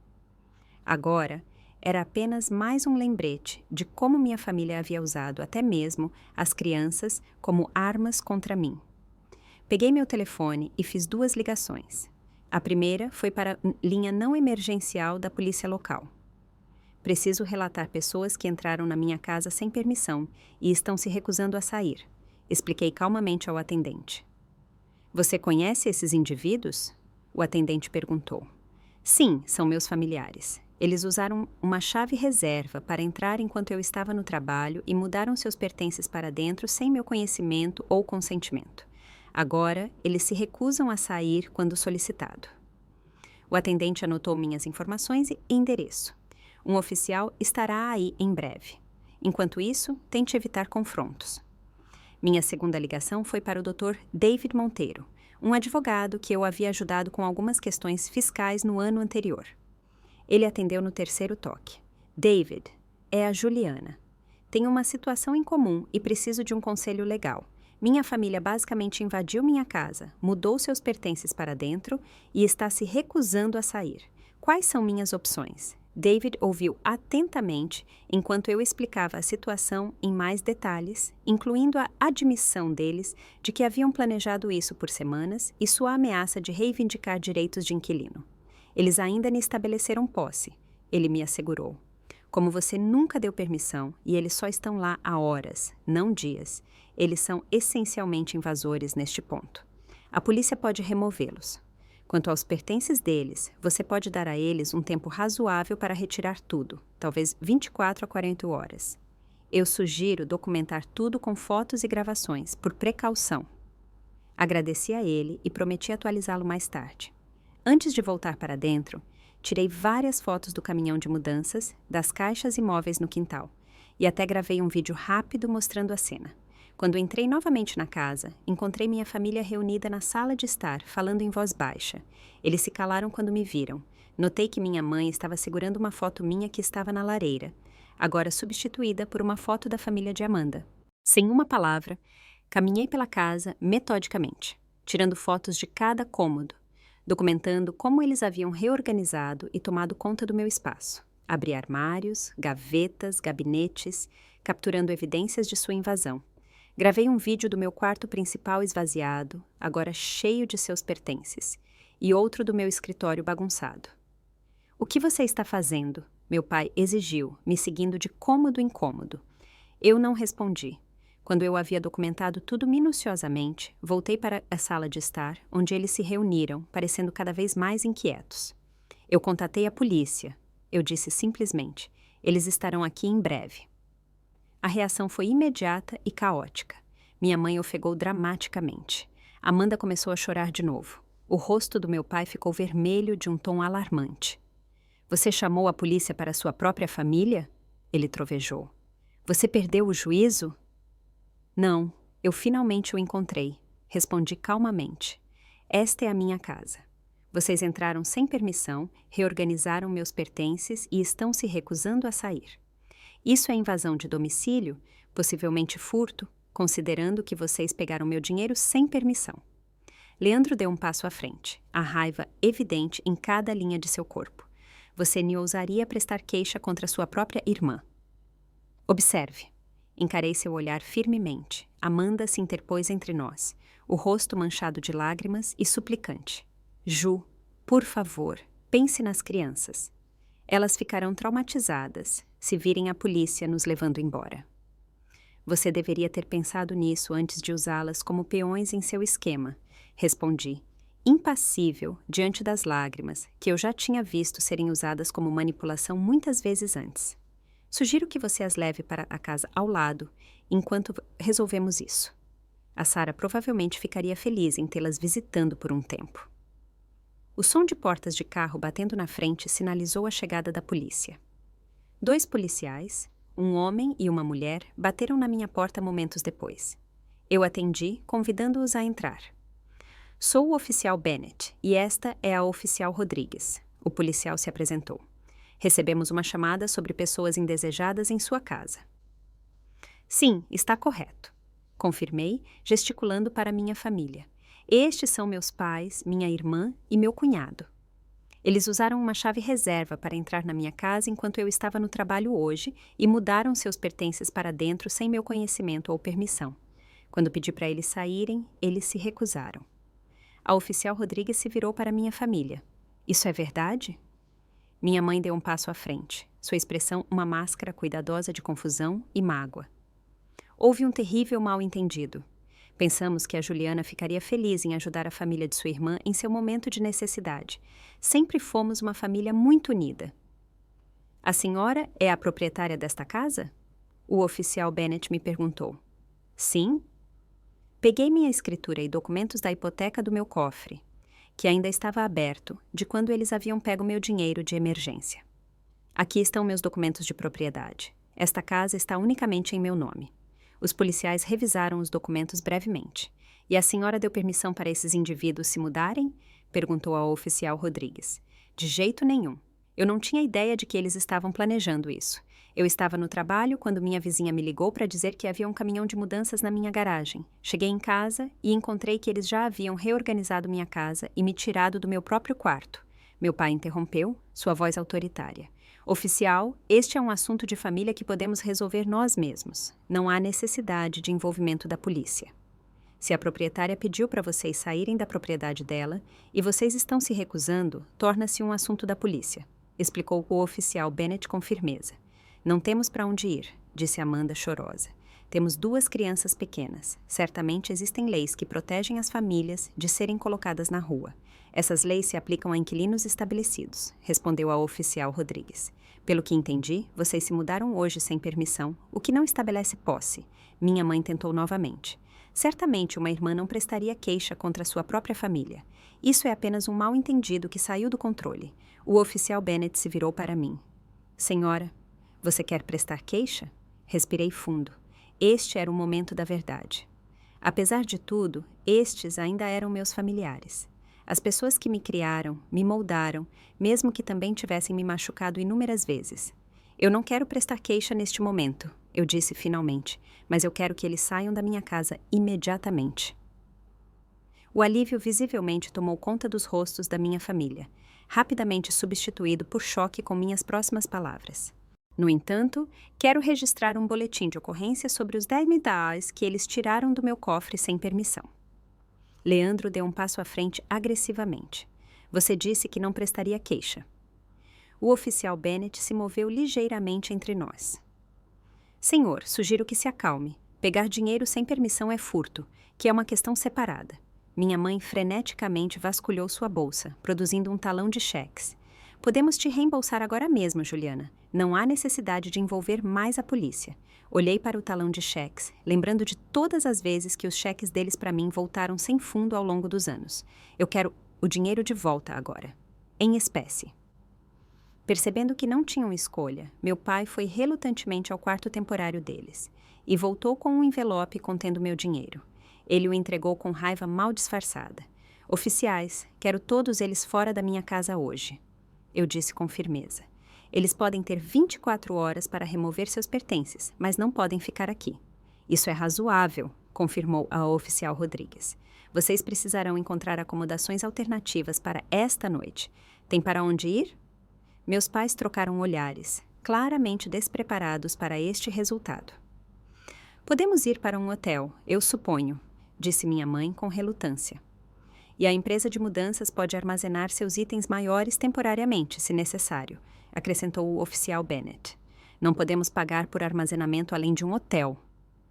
Agora, era apenas mais um lembrete de como minha família havia usado até mesmo as crianças como armas contra mim. Peguei meu telefone e fiz 2 ligações. A primeira foi para a linha não emergencial da polícia local. Preciso relatar pessoas que entraram na minha casa sem permissão e estão se recusando a sair, expliquei calmamente ao atendente. Você conhece esses indivíduos? O atendente perguntou. Sim, são meus familiares. Eles usaram uma chave reserva para entrar enquanto eu estava no trabalho e mudaram seus pertences para dentro sem meu conhecimento ou consentimento. Agora, eles se recusam a sair quando solicitado. O atendente anotou minhas informações e endereço. Um oficial estará aí em breve. Enquanto isso, tente evitar confrontos. Minha segunda ligação foi para o Dr. David Monteiro, um advogado que eu havia ajudado com algumas questões fiscais no ano anterior. Ele atendeu no terceiro toque. David, é a Juliana. Tenho uma situação em comum e preciso de um conselho legal. Minha família basicamente invadiu minha casa, mudou seus pertences para dentro e está se recusando a sair. Quais são minhas opções? David ouviu atentamente enquanto eu explicava a situação em mais detalhes, incluindo a admissão deles de que haviam planejado isso por semanas e sua ameaça de reivindicar direitos de inquilino. Eles ainda me estabeleceram posse, ele me assegurou. Como você nunca deu permissão e eles só estão lá há horas, não dias, eles são essencialmente invasores neste ponto. A polícia pode removê-los. Quanto aos pertences deles, você pode dar a eles um tempo razoável para retirar tudo, talvez 24 a 40 horas. Eu sugiro documentar tudo com fotos e gravações, por precaução. Agradeci a ele e prometi atualizá-lo mais tarde. Antes de voltar para dentro, tirei várias fotos do caminhão de mudanças, das caixas e móveis no quintal, e até gravei um vídeo rápido mostrando a cena. Quando entrei novamente na casa, encontrei minha família reunida na sala de estar, falando em voz baixa. Eles se calaram quando me viram. Notei que minha mãe estava segurando uma foto minha que estava na lareira, agora substituída por uma foto da família de Amanda. Sem uma palavra, caminhei pela casa metodicamente, tirando fotos de cada cômodo, documentando como eles haviam reorganizado e tomado conta do meu espaço. Abri armários, gavetas, gabinetes, capturando evidências de sua invasão. Gravei um vídeo do meu quarto principal esvaziado, agora cheio de seus pertences, e outro do meu escritório bagunçado. "O que você está fazendo?" meu pai exigiu, me seguindo de cômodo em cômodo. Eu não respondi. Quando eu havia documentado tudo minuciosamente, voltei para a sala de estar, onde eles se reuniram, parecendo cada vez mais inquietos. Eu contatei a polícia. Eu disse simplesmente: "Eles estarão aqui em breve." A reação foi imediata e caótica. Minha mãe ofegou dramaticamente. Amanda começou a chorar de novo. O rosto do meu pai ficou vermelho de um tom alarmante. "Você chamou a polícia para sua própria família?" Ele trovejou. "Você perdeu o juízo?" "Não, eu finalmente o encontrei", respondi calmamente. "Esta é a minha casa. Vocês entraram sem permissão, reorganizaram meus pertences e estão se recusando a sair. Isso é invasão de domicílio, possivelmente furto, considerando que vocês pegaram meu dinheiro sem permissão." Leandro deu um passo à frente, a raiva evidente em cada linha de seu corpo. "Você nem ousaria prestar queixa contra sua própria irmã." "Observe." Encarei seu olhar firmemente. Amanda se interpôs entre nós, o rosto manchado de lágrimas e suplicante. "Ju, por favor, pense nas crianças. Elas ficarão traumatizadas se virem a polícia nos levando embora." "Você deveria ter pensado nisso antes de usá-las como peões em seu esquema", respondi, impassível diante das lágrimas que eu já tinha visto serem usadas como manipulação muitas vezes antes. "Sugiro que você as leve para a casa ao lado enquanto resolvemos isso. A Sarah provavelmente ficaria feliz em tê-las visitando por um tempo." O som de portas de carro batendo na frente sinalizou a chegada da polícia. 2 policiais, um homem e uma mulher, bateram na minha porta momentos depois. Eu atendi, convidando-os a entrar. "Sou o oficial Bennett e esta é a oficial Rodrigues." O policial se apresentou. "Recebemos uma chamada sobre pessoas indesejadas em sua casa." "Sim, está correto", confirmei, gesticulando para minha família. "Estes são meus pais, minha irmã e meu cunhado. Eles usaram uma chave reserva para entrar na minha casa enquanto eu estava no trabalho hoje e mudaram seus pertences para dentro sem meu conhecimento ou permissão. Quando pedi para eles saírem, eles se recusaram." A oficial Rodrigues se virou para minha família. "Isso é verdade?" Minha mãe deu um passo à frente, sua expressão uma máscara cuidadosa de confusão e mágoa. "Houve um terrível mal-entendido. Pensamos que a Juliana ficaria feliz em ajudar a família de sua irmã em seu momento de necessidade. Sempre fomos uma família muito unida. A senhora é a proprietária desta casa? O oficial Bennett me perguntou. Sim. Peguei minha escritura e documentos da hipoteca do meu cofre, que ainda estava aberto, de quando eles haviam pego meu dinheiro de emergência. Aqui estão meus documentos de propriedade. Esta casa está unicamente em meu nome. Os policiais revisaram os documentos brevemente. E a senhora deu permissão para esses indivíduos se mudarem? Perguntou ao oficial Rodrigues. De jeito nenhum. Eu não tinha ideia de que eles estavam planejando isso. Eu estava no trabalho quando minha vizinha me ligou para dizer que havia um caminhão de mudanças na minha garagem. Cheguei em casa e encontrei que eles já haviam reorganizado minha casa e me tirado do meu próprio quarto. Meu pai interrompeu, sua voz autoritária. Oficial, este é um assunto de família que podemos resolver nós mesmos. Não há necessidade de envolvimento da polícia. Se a proprietária pediu para vocês saírem da propriedade dela e vocês estão se recusando, torna-se um assunto da polícia, explicou o oficial Bennett com firmeza. Não temos para onde ir, disse Amanda chorosa. Temos 2 crianças pequenas. Certamente existem leis que protegem as famílias de serem colocadas na rua. Essas leis se aplicam a inquilinos estabelecidos, respondeu a oficial Rodrigues. Pelo que entendi, vocês se mudaram hoje sem permissão, o que não estabelece posse. Minha mãe tentou novamente. Certamente uma irmã não prestaria queixa contra sua própria família. Isso é apenas um mal-entendido que saiu do controle. O oficial Bennett se virou para mim. Senhora, você quer prestar queixa? Respirei fundo. Este era o momento da verdade. Apesar de tudo, estes ainda eram meus familiares. As pessoas que me criaram, me moldaram, mesmo que também tivessem me machucado inúmeras vezes. Eu não quero prestar queixa neste momento, eu disse finalmente, mas eu quero que eles saiam da minha casa imediatamente. O alívio visivelmente tomou conta dos rostos da minha família, rapidamente substituído por choque com minhas próximas palavras. No entanto, quero registrar um boletim de ocorrência sobre os 10 medalhas que eles tiraram do meu cofre sem permissão. Leandro deu um passo à frente agressivamente. Você disse que não prestaria queixa. O oficial Bennett se moveu ligeiramente entre nós. Senhor, sugiro que se acalme. Pegar dinheiro sem permissão é furto, que é uma questão separada. Minha mãe freneticamente vasculhou sua bolsa, produzindo um talão de cheques. Podemos te reembolsar agora mesmo, Juliana. Não há necessidade de envolver mais a polícia. Olhei para o talão de cheques, lembrando de todas as vezes que os cheques deles para mim voltaram sem fundo ao longo dos anos. Eu quero o dinheiro de volta agora, em espécie. Percebendo que não tinham escolha, meu pai foi relutantemente ao quarto temporário deles e voltou com um envelope contendo meu dinheiro. Ele o entregou com raiva mal disfarçada. Oficiais, quero todos eles fora da minha casa hoje. Eu disse com firmeza. Eles podem ter 24 horas para remover seus pertences, mas não podem ficar aqui. Isso é razoável, confirmou a oficial Rodrigues. Vocês precisarão encontrar acomodações alternativas para esta noite. Tem para onde ir? Meus pais trocaram olhares, claramente despreparados para este resultado. Podemos ir para um hotel, eu suponho, disse minha mãe com relutância. E a empresa de mudanças pode armazenar seus itens maiores temporariamente, se necessário, acrescentou o oficial Bennett. Não podemos pagar por armazenamento além de um hotel,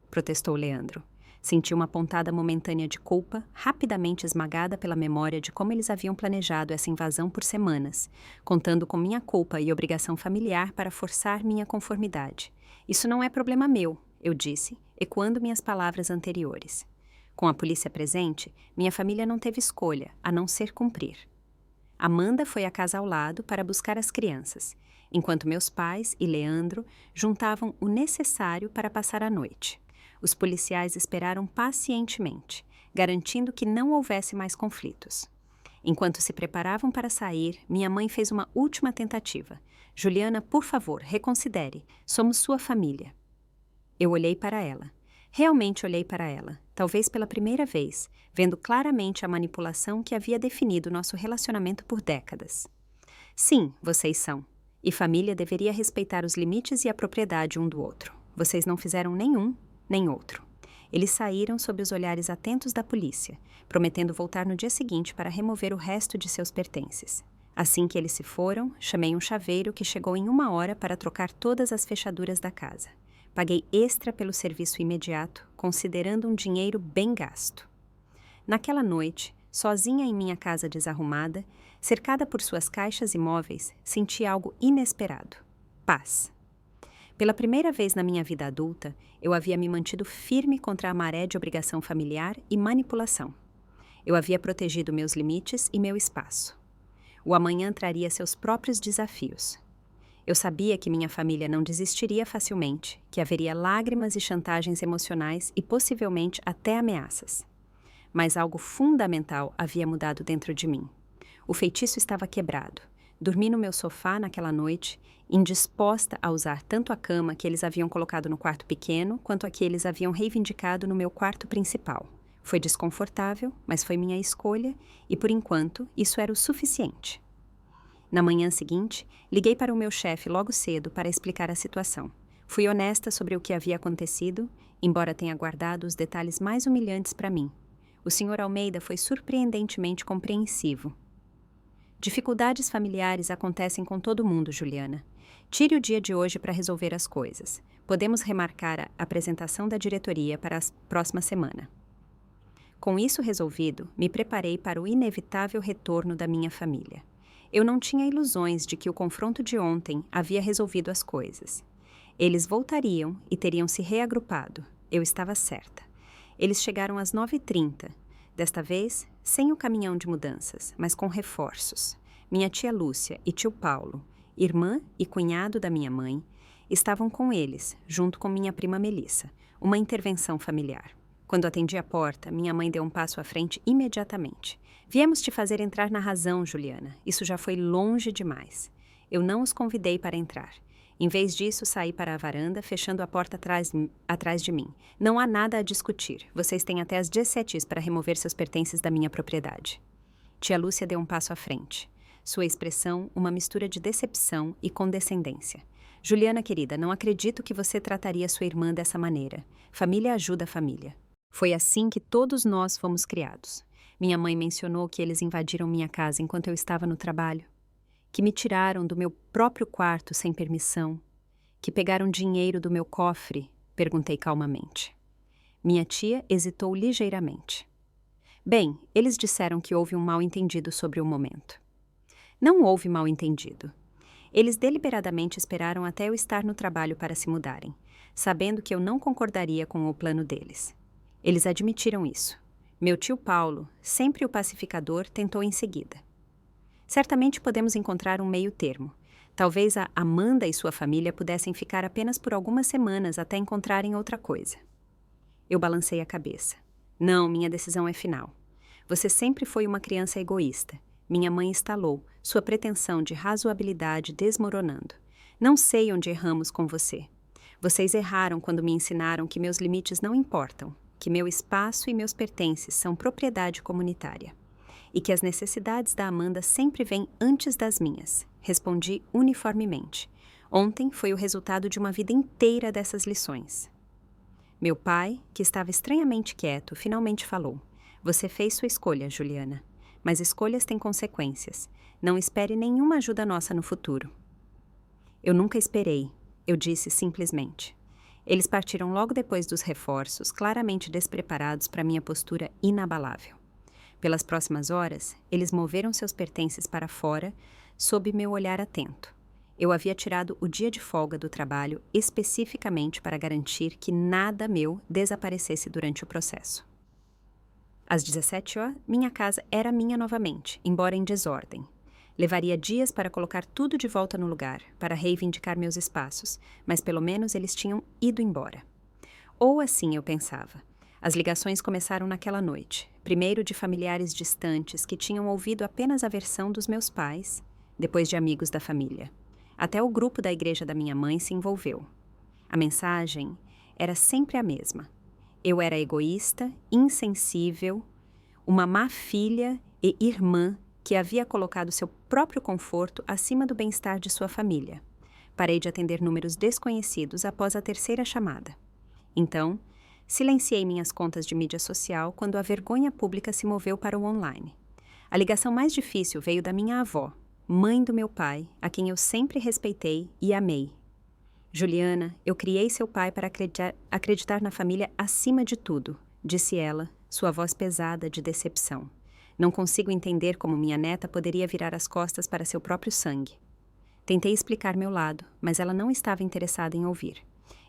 protestou Leandro. Senti uma pontada momentânea de culpa, rapidamente esmagada pela memória de como eles haviam planejado essa invasão por semanas, contando com minha culpa e obrigação familiar para forçar minha conformidade. Isso não é problema meu, eu disse, ecoando minhas palavras anteriores. Com a polícia presente, minha família não teve escolha, a não ser cumprir. Amanda foi à casa ao lado para buscar as crianças, enquanto meus pais e Leandro juntavam o necessário para passar a noite. Os policiais esperaram pacientemente, garantindo que não houvesse mais conflitos. Enquanto se preparavam para sair, minha mãe fez uma última tentativa. Juliana, por favor, reconsidere. Somos sua família. Eu olhei para ela. Realmente olhei para ela, talvez pela primeira vez, vendo claramente a manipulação que havia definido nosso relacionamento por décadas. Sim, vocês são. E família deveria respeitar os limites e a propriedade um do outro. Vocês não fizeram nenhum, nem outro. Eles saíram sob os olhares atentos da polícia, prometendo voltar no dia seguinte para remover o resto de seus pertences. Assim que eles se foram, chamei um chaveiro que chegou em 1 hora para trocar todas as fechaduras da casa. Paguei extra pelo serviço imediato, considerando um dinheiro bem gasto. Naquela noite, sozinha em minha casa desarrumada, cercada por suas caixas e móveis, senti algo inesperado: paz. Pela primeira vez na minha vida adulta, eu havia me mantido firme contra a maré de obrigação familiar e manipulação. Eu havia protegido meus limites e meu espaço. O amanhã traria seus próprios desafios. Eu sabia que minha família não desistiria facilmente, que haveria lágrimas e chantagens emocionais e possivelmente até ameaças. Mas algo fundamental havia mudado dentro de mim. O feitiço estava quebrado. Dormi no meu sofá naquela noite, indisposta a usar tanto a cama que eles haviam colocado no quarto pequeno, quanto a que eles haviam reivindicado no meu quarto principal. Foi desconfortável, mas foi minha escolha, e por enquanto isso era o suficiente. Na manhã seguinte, liguei para o meu chefe logo cedo para explicar a situação. Fui honesta sobre o que havia acontecido, embora tenha guardado os detalhes mais humilhantes para mim. O Sr. Almeida foi surpreendentemente compreensivo. Dificuldades familiares acontecem com todo mundo, Juliana. Tire o dia de hoje para resolver as coisas. Podemos remarcar a apresentação da diretoria para a próxima semana. Com isso resolvido, me preparei para o inevitável retorno da minha família. Eu não tinha ilusões de que o confronto de ontem havia resolvido as coisas. Eles voltariam e teriam se reagrupado. Eu estava certa. Eles chegaram às 9h30. Desta vez, sem o caminhão de mudanças, mas com reforços. Minha tia Lúcia e tio Paulo, irmã e cunhado da minha mãe, estavam com eles, junto com minha prima Melissa, uma intervenção familiar. Quando atendi a porta, minha mãe deu um passo à frente imediatamente. Viemos te fazer entrar na razão, Juliana. Isso já foi longe demais. Eu não os convidei para entrar. Em vez disso, saí para a varanda, fechando a porta atrás de mim. Não há nada a discutir. Vocês têm até às 17h para remover seus pertences da minha propriedade. Tia Lúcia deu um passo à frente. Sua expressão, uma mistura de decepção e condescendência. Juliana, querida, não acredito que você trataria sua irmã dessa maneira. Família ajuda a família. Foi assim que todos nós fomos criados. Minha mãe mencionou que eles invadiram minha casa enquanto eu estava no trabalho, que me tiraram do meu próprio quarto sem permissão, que pegaram dinheiro do meu cofre, perguntei calmamente. Minha tia hesitou ligeiramente. Bem, eles disseram que houve um mal-entendido sobre o momento. Não houve mal-entendido. Eles deliberadamente esperaram até eu estar no trabalho para se mudarem, sabendo que eu não concordaria com o plano deles. Eles admitiram isso. Meu tio Paulo, sempre o pacificador, tentou em seguida. Certamente podemos encontrar um meio termo. Talvez a Amanda e sua família pudessem ficar apenas por algumas semanas até encontrarem outra coisa. Eu balancei a cabeça. Não, minha decisão é final. Você sempre foi uma criança egoísta. Minha mãe estalou, sua pretensão de razoabilidade desmoronando. Não sei onde erramos com você. Vocês erraram quando me ensinaram que meus limites não importam, que meu espaço e meus pertences são propriedade comunitária. E que as necessidades da Amanda sempre vêm antes das minhas. Respondi uniformemente. Ontem foi o resultado de uma vida inteira dessas lições. Meu pai, que estava estranhamente quieto, finalmente falou. Você fez sua escolha, Juliana. Mas escolhas têm consequências. Não espere nenhuma ajuda nossa no futuro. Eu nunca esperei, eu disse simplesmente. Eles partiram logo depois dos reforços, claramente despreparados para minha postura inabalável. Pelas próximas horas, eles moveram seus pertences para fora, sob meu olhar atento. Eu havia tirado o dia de folga do trabalho especificamente para garantir que nada meu desaparecesse durante o processo. Às 17h, minha casa era minha novamente, embora em desordem. Levaria dias para colocar tudo de volta no lugar, para reivindicar meus espaços, mas pelo menos eles tinham ido embora. Ou assim eu pensava. As ligações começaram naquela noite, primeiro de familiares distantes que tinham ouvido apenas a versão dos meus pais, depois de amigos da família. Até o grupo da igreja da minha mãe se envolveu. A mensagem era sempre a mesma. Eu era egoísta, insensível, uma má filha e irmã que havia colocado seu próprio conforto acima do bem-estar de sua família. Parei de atender números desconhecidos após a terceira chamada. Então, silenciei minhas contas de mídia social quando a vergonha pública se moveu para o online. A ligação mais difícil veio da minha avó, mãe do meu pai, a quem eu sempre respeitei e amei. Juliana, eu criei seu pai para acreditar na família acima de tudo, disse ela, sua voz pesada de decepção. Não consigo entender como minha neta poderia virar as costas para seu próprio sangue. Tentei explicar meu lado, mas ela não estava interessada em ouvir.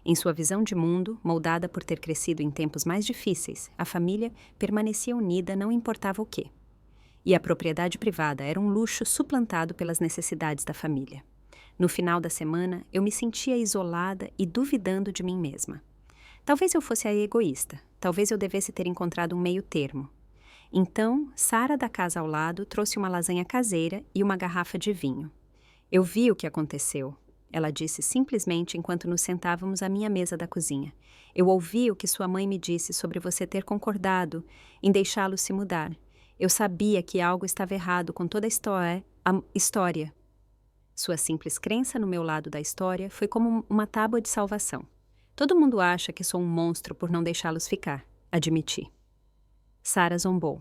Em sua visão de mundo, moldada por ter crescido em tempos mais difíceis, a família permanecia unida não importava o quê. E a propriedade privada era um luxo suplantado pelas necessidades da família. No final da semana, eu me sentia isolada e duvidando de mim mesma. Talvez eu fosse a egoísta, talvez eu devesse ter encontrado um meio termo. Então, Sara da casa ao lado trouxe uma lasanha caseira e uma garrafa de vinho. Eu vi o que aconteceu, ela disse simplesmente enquanto nos sentávamos à minha mesa da cozinha. Eu ouvi o que sua mãe me disse sobre você ter concordado em deixá-lo se mudar. Eu sabia que algo estava errado com toda a história. Sua simples crença no meu lado da história foi como uma tábua de salvação. Todo mundo acha que sou um monstro por não deixá-los ficar, admiti. Sara zombou.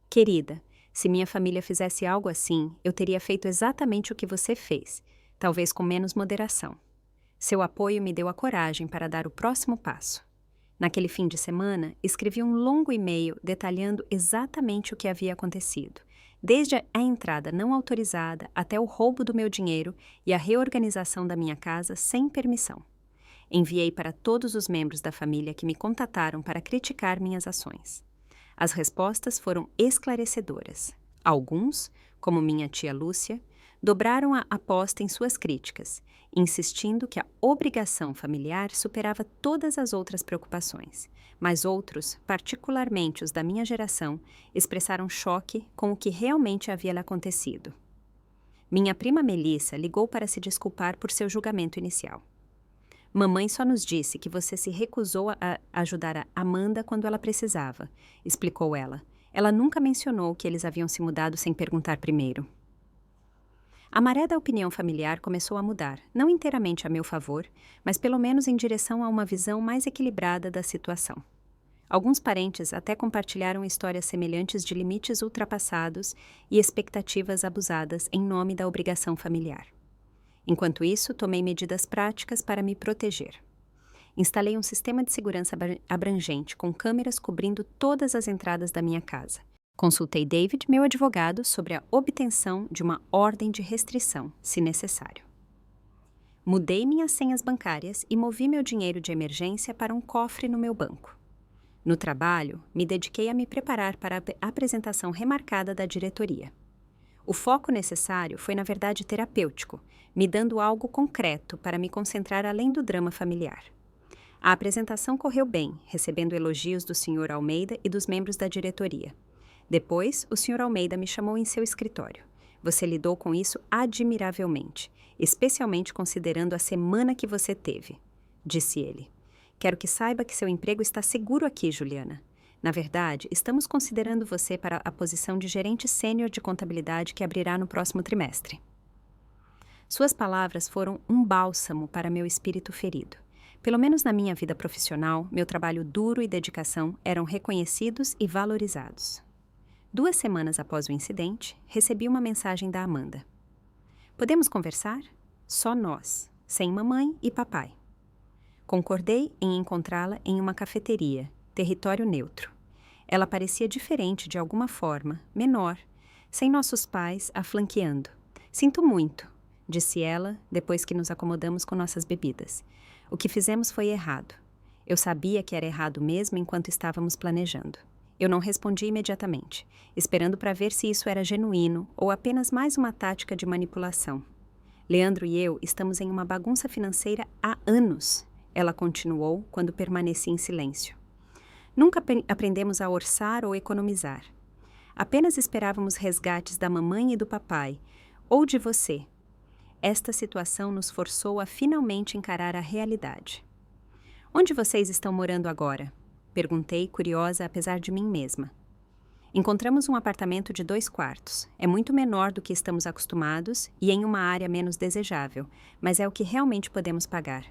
Querida, se minha família fizesse algo assim, eu teria feito exatamente o que você fez, talvez com menos moderação. Seu apoio me deu a coragem para dar o próximo passo. Naquele fim de semana, escrevi um longo e-mail detalhando exatamente o que havia acontecido, desde a entrada não autorizada até o roubo do meu dinheiro e a reorganização da minha casa sem permissão. Enviei para todos os membros da família que me contataram para criticar minhas ações. As respostas foram esclarecedoras. Alguns, como minha tia Lúcia, dobraram a aposta em suas críticas, insistindo que a obrigação familiar superava todas as outras preocupações. Mas outros, particularmente os da minha geração, expressaram choque com o que realmente havia lhe acontecido. Minha prima Melissa ligou para se desculpar por seu julgamento inicial. Mamãe só nos disse que você se recusou a ajudar a Amanda quando ela precisava, explicou ela. Ela nunca mencionou que eles haviam se mudado sem perguntar primeiro. A maré da opinião familiar começou a mudar, não inteiramente a meu favor, mas pelo menos em direção a uma visão mais equilibrada da situação. Alguns parentes até compartilharam histórias semelhantes de limites ultrapassados e expectativas abusadas em nome da obrigação familiar. Enquanto isso, tomei medidas práticas para me proteger. Instalei um sistema de segurança abrangente com câmeras cobrindo todas as entradas da minha casa. Consultei David, meu advogado, sobre a obtenção de uma ordem de restrição, se necessário. Mudei minhas senhas bancárias e movi meu dinheiro de emergência para um cofre no meu banco. No trabalho, me dediquei a me preparar para a apresentação remarcada da diretoria. O foco necessário foi, na verdade, terapêutico, me dando algo concreto para me concentrar além do drama familiar. A apresentação correu bem, recebendo elogios do Sr. Almeida e dos membros da diretoria. Depois, o Sr. Almeida me chamou em seu escritório. Você lidou com isso admiravelmente, especialmente considerando a semana que você teve, disse ele. Quero que saiba que seu emprego está seguro aqui, Juliana. Na verdade, estamos considerando você para a posição de gerente sênior de contabilidade que abrirá no próximo trimestre. Suas palavras foram um bálsamo para meu espírito ferido. Pelo menos na minha vida profissional, meu trabalho duro e dedicação eram reconhecidos e valorizados. 2 semanas após o incidente, recebi uma mensagem da Amanda. Podemos conversar? Só nós, sem mamãe e papai. Concordei em encontrá-la em uma cafeteria, território neutro. Ela parecia diferente de alguma forma, menor, sem nossos pais a flanqueando. Sinto muito, disse ela, depois que nos acomodamos com nossas bebidas. O que fizemos foi errado. Eu sabia que era errado mesmo enquanto estávamos planejando. Eu não respondi imediatamente, esperando para ver se isso era genuíno ou apenas mais uma tática de manipulação. Leandro e eu estamos em uma bagunça financeira há anos, ela continuou quando permaneci em silêncio. Nunca aprendemos a orçar ou economizar. Apenas esperávamos resgates da mamãe e do papai, ou de você. Esta situação nos forçou a finalmente encarar a realidade. Onde vocês estão morando agora? Perguntei, curiosa apesar de mim mesma. Encontramos um apartamento de 2 quartos. É muito menor do que estamos acostumados e em uma área menos desejável, mas é o que realmente podemos pagar.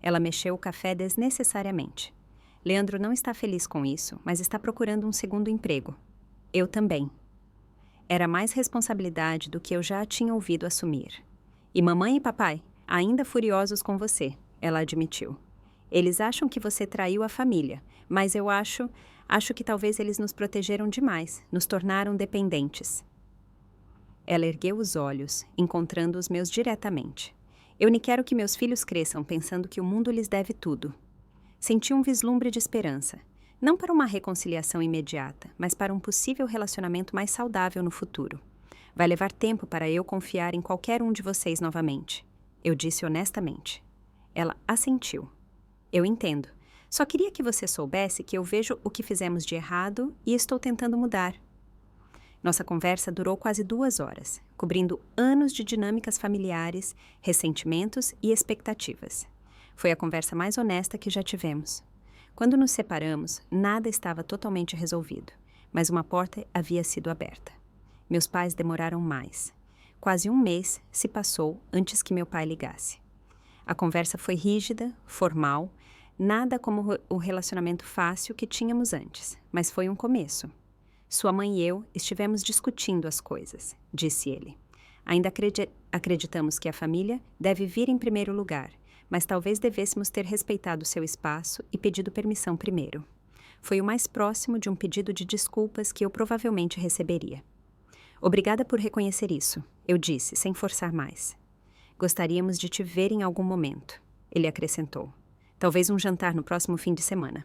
Ela mexeu o café desnecessariamente. Leandro não está feliz com isso, mas está procurando um segundo emprego. Eu também. Era mais responsabilidade do que eu já tinha ouvido assumir. E mamãe e papai, ainda furiosos com você, ela admitiu. Eles acham que você traiu a família, mas eu acho que talvez eles nos protegeram demais, nos tornaram dependentes. Ela ergueu os olhos, encontrando os meus diretamente. Eu nem quero que meus filhos cresçam pensando que o mundo lhes deve tudo. Senti um vislumbre de esperança, não para uma reconciliação imediata, mas para um possível relacionamento mais saudável no futuro. Vai levar tempo para eu confiar em qualquer um de vocês novamente, eu disse honestamente. Ela assentiu. Eu entendo. Só queria que você soubesse que eu vejo o que fizemos de errado e estou tentando mudar. Nossa conversa durou quase 2 horas, cobrindo anos de dinâmicas familiares, ressentimentos e expectativas. Foi a conversa mais honesta que já tivemos. Quando nos separamos, nada estava totalmente resolvido, mas uma porta havia sido aberta. Meus pais demoraram mais. Quase 1 mês se passou antes que meu pai ligasse. A conversa foi rígida, formal, nada como o relacionamento fácil que tínhamos antes, mas foi um começo. Sua mãe e eu estivemos discutindo as coisas, disse ele. Ainda acreditamos que a família deve vir em primeiro lugar, mas talvez devêssemos ter respeitado seu espaço e pedido permissão primeiro. Foi o mais próximo de um pedido de desculpas que eu provavelmente receberia. Obrigada por reconhecer isso, eu disse, sem forçar mais. Gostaríamos de te ver em algum momento, ele acrescentou. Talvez um jantar no próximo fim de semana.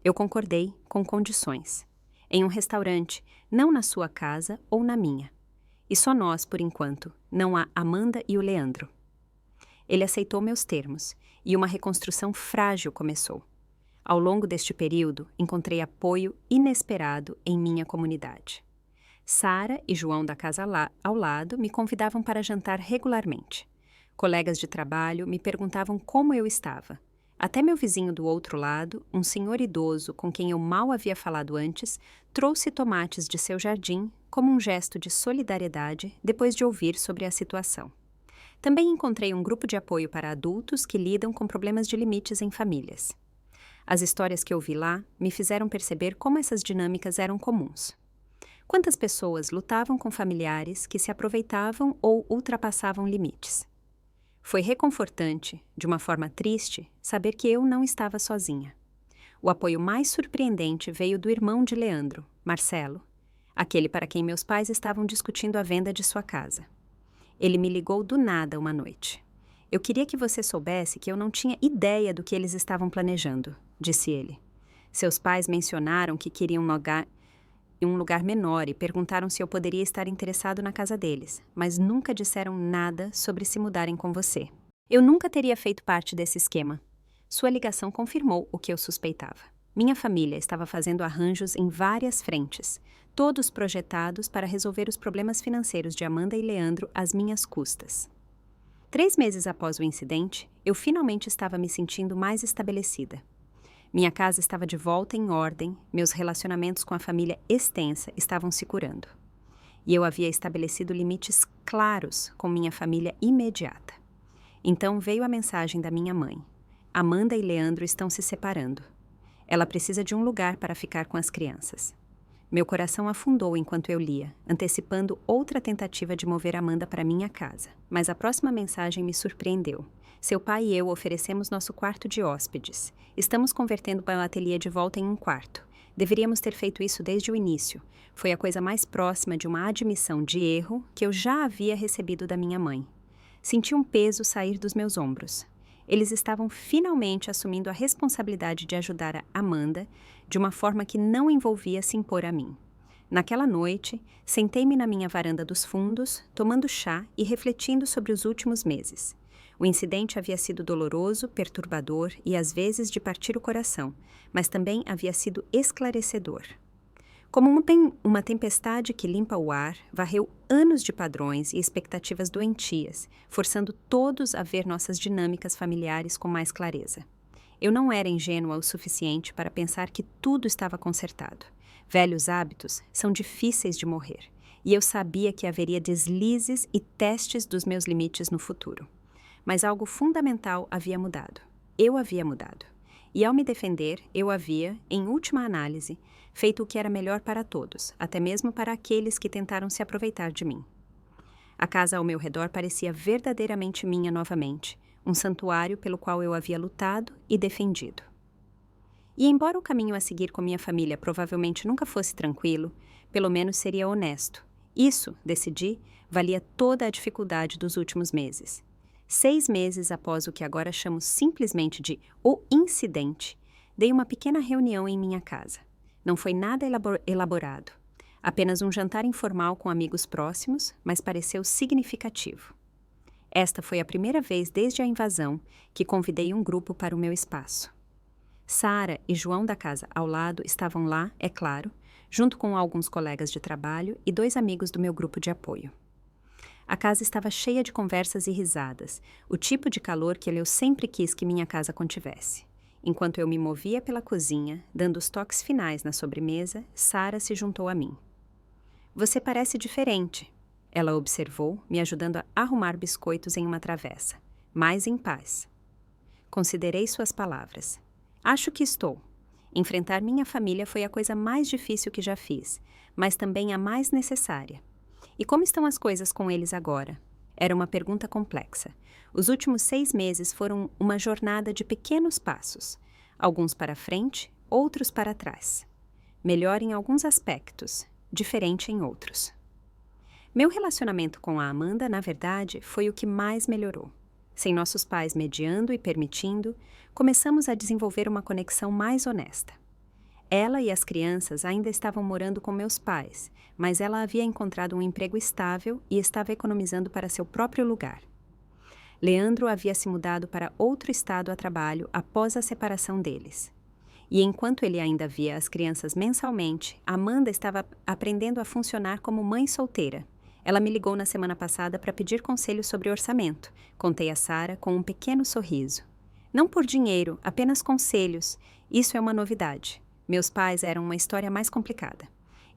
Eu concordei, com condições. Em um restaurante, não na sua casa ou na minha. E só nós, por enquanto, não a Amanda e o Leandro. Ele aceitou meus termos, e uma reconstrução frágil começou. Ao longo deste período, encontrei apoio inesperado em minha comunidade. Sara e João da casa ao lado me convidavam para jantar regularmente. Colegas de trabalho me perguntavam como eu estava. Até meu vizinho do outro lado, um senhor idoso com quem eu mal havia falado antes, trouxe tomates de seu jardim como um gesto de solidariedade depois de ouvir sobre a situação. Também encontrei um grupo de apoio para adultos que lidam com problemas de limites em famílias. As histórias que ouvi lá me fizeram perceber como essas dinâmicas eram comuns. Quantas pessoas lutavam com familiares que se aproveitavam ou ultrapassavam limites? Foi reconfortante, de uma forma triste, saber que eu não estava sozinha. O apoio mais surpreendente veio do irmão de Leandro, Marcelo, aquele para quem meus pais estavam discutindo a venda de sua casa. Ele me ligou do nada uma noite. Eu queria que você soubesse que eu não tinha ideia do que eles estavam planejando, disse ele. Seus pais mencionaram que queriam em um lugar menor e perguntaram se eu poderia estar interessado na casa deles, mas nunca disseram nada sobre se mudarem com você. Eu nunca teria feito parte desse esquema. Sua ligação confirmou o que eu suspeitava. Minha família estava fazendo arranjos em várias frentes, todos projetados para resolver os problemas financeiros de Amanda e Leandro às minhas custas. 3 meses após o incidente, eu finalmente estava me sentindo mais estabelecida. Minha casa estava de volta em ordem, meus relacionamentos com a família extensa estavam se curando. E eu havia estabelecido limites claros com minha família imediata. Então veio a mensagem da minha mãe. Amanda e Leandro estão se separando. Ela precisa de um lugar para ficar com as crianças. Meu coração afundou enquanto eu lia, antecipando outra tentativa de mover Amanda para minha casa. Mas a próxima mensagem me surpreendeu. Seu pai e eu oferecemos nosso quarto de hóspedes. Estamos convertendo o ateliê de volta em um quarto. Deveríamos ter feito isso desde o início. Foi a coisa mais próxima de uma admissão de erro que eu já havia recebido da minha mãe. Senti um peso sair dos meus ombros. Eles estavam finalmente assumindo a responsabilidade de ajudar a Amanda de uma forma que não envolvia se impor a mim. Naquela noite, sentei-me na minha varanda dos fundos, tomando chá e refletindo sobre os últimos meses. O incidente havia sido doloroso, perturbador e às vezes de partir o coração, mas também havia sido esclarecedor. Como uma tempestade que limpa o ar, varreu anos de padrões e expectativas doentias, forçando todos a ver nossas dinâmicas familiares com mais clareza. Eu não era ingênua o suficiente para pensar que tudo estava consertado. Velhos hábitos são difíceis de morrer, e eu sabia que haveria deslizes e testes dos meus limites no futuro. Mas algo fundamental havia mudado. Eu havia mudado. E ao me defender, eu havia, em última análise, feito o que era melhor para todos, até mesmo para aqueles que tentaram se aproveitar de mim. A casa ao meu redor parecia verdadeiramente minha novamente, um santuário pelo qual eu havia lutado e defendido. E embora o caminho a seguir com minha família provavelmente nunca fosse tranquilo, pelo menos seria honesto. Isso, decidi, valia toda a dificuldade dos últimos meses. 6 meses após o que agora chamo simplesmente de o incidente, dei uma pequena reunião em minha casa. Não foi nada elaborado. Apenas um jantar informal com amigos próximos, mas pareceu significativo. Esta foi a primeira vez desde a invasão que convidei um grupo para o meu espaço. Sara e João da casa ao lado estavam lá, é claro, junto com alguns colegas de trabalho e 2 amigos do meu grupo de apoio. A casa estava cheia de conversas e risadas, o tipo de calor que eu sempre quis que minha casa contivesse. Enquanto eu me movia pela cozinha, dando os toques finais na sobremesa, Sara se juntou a mim. "Você parece diferente", ela observou, me ajudando a arrumar biscoitos em uma travessa. "Mais em paz." Considerei suas palavras. "Acho que estou. Enfrentar minha família foi a coisa mais difícil que já fiz, mas também a mais necessária. E como estão as coisas com eles agora?" Era uma pergunta complexa. Os últimos 6 meses foram uma jornada de pequenos passos, alguns para frente, outros para trás. Melhor em alguns aspectos, diferente em outros. Meu relacionamento com a Amanda, na verdade, foi o que mais melhorou. Sem nossos pais mediando e permitindo, começamos a desenvolver uma conexão mais honesta. Ela e as crianças ainda estavam morando com meus pais, mas ela havia encontrado um emprego estável e estava economizando para seu próprio lugar. Leandro havia se mudado para outro estado a trabalho após a separação deles. E enquanto ele ainda via as crianças mensalmente, Amanda estava aprendendo a funcionar como mãe solteira. Ela me ligou na semana passada para pedir conselho sobre orçamento. Contei a Sara com um pequeno sorriso. "Não por dinheiro, apenas conselhos. Isso é uma novidade. Meus pais eram uma história mais complicada.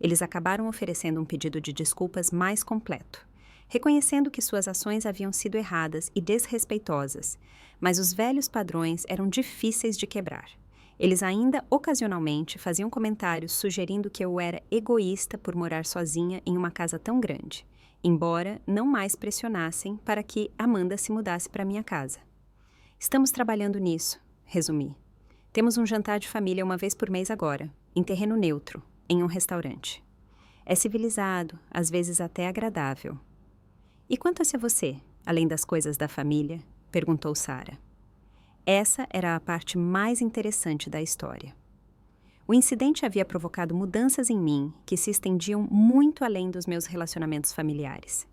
Eles acabaram oferecendo um pedido de desculpas mais completo, reconhecendo que suas ações haviam sido erradas e desrespeitosas, mas os velhos padrões eram difíceis de quebrar. Eles ainda, ocasionalmente, faziam comentários sugerindo que eu era egoísta por morar sozinha em uma casa tão grande, embora não mais pressionassem para que Amanda se mudasse para minha casa. "Estamos trabalhando nisso", resumi. "Temos um jantar de família uma vez por mês agora, em terreno neutro, em um restaurante. É civilizado, às vezes até agradável." "E quanto a ser você, além das coisas da família?" perguntou Sara. Essa era a parte mais interessante da história. O incidente havia provocado mudanças em mim que se estendiam muito além dos meus relacionamentos familiares.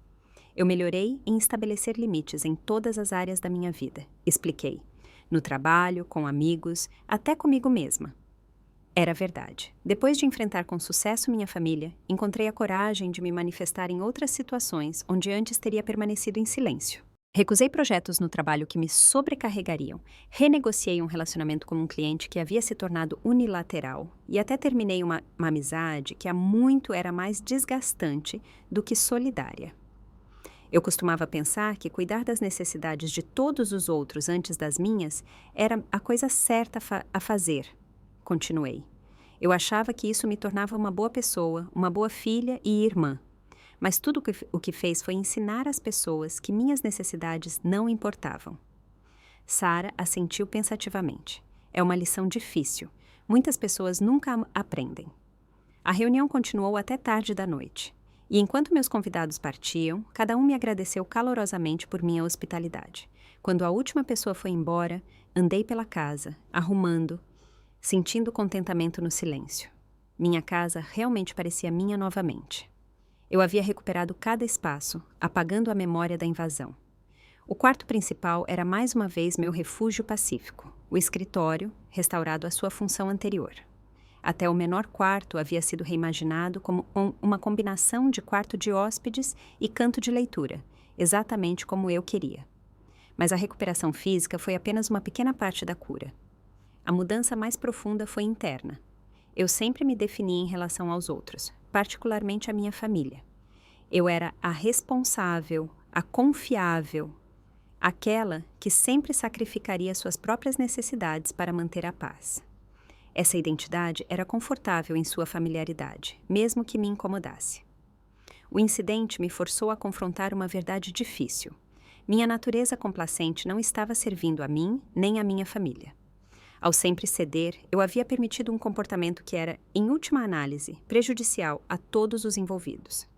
Eu melhorei em estabelecer limites em todas as áreas da minha vida, expliquei. No trabalho, com amigos, até comigo mesma. Era verdade. Depois de enfrentar com sucesso minha família, encontrei a coragem de me manifestar em outras situações onde antes teria permanecido em silêncio. Recusei projetos no trabalho que me sobrecarregariam, renegociei um relacionamento com um cliente que havia se tornado unilateral e até terminei uma amizade que há muito era mais desgastante do que solidária. Eu costumava pensar que cuidar das necessidades de todos os outros antes das minhas era a coisa certa a fazer. Continuei. Eu achava que isso me tornava uma boa pessoa, uma boa filha e irmã. Mas tudo o que fez foi ensinar às pessoas que minhas necessidades não importavam. Sara assentiu pensativamente. É uma lição difícil. Muitas pessoas nunca aprendem. A reunião continuou até tarde da noite. E enquanto meus convidados partiam, cada um me agradeceu calorosamente por minha hospitalidade. Quando a última pessoa foi embora, andei pela casa, arrumando, sentindo contentamento no silêncio. Minha casa realmente parecia minha novamente. Eu havia recuperado cada espaço, apagando a memória da invasão. O quarto principal era mais uma vez meu refúgio pacífico, o escritório, restaurado à sua função anterior. Até o menor quarto havia sido reimaginado como uma combinação de quarto de hóspedes e canto de leitura, exatamente como eu queria. Mas a recuperação física foi apenas uma pequena parte da cura. A mudança mais profunda foi interna. Eu sempre me defini em relação aos outros, particularmente a minha família. Eu era a responsável, a confiável, aquela que sempre sacrificaria suas próprias necessidades para manter a paz. Essa identidade era confortável em sua familiaridade, mesmo que me incomodasse. O incidente me forçou a confrontar uma verdade difícil. Minha natureza complacente não estava servindo a mim nem à minha família. Ao sempre ceder, eu havia permitido um comportamento que era, em última análise, prejudicial a todos os envolvidos.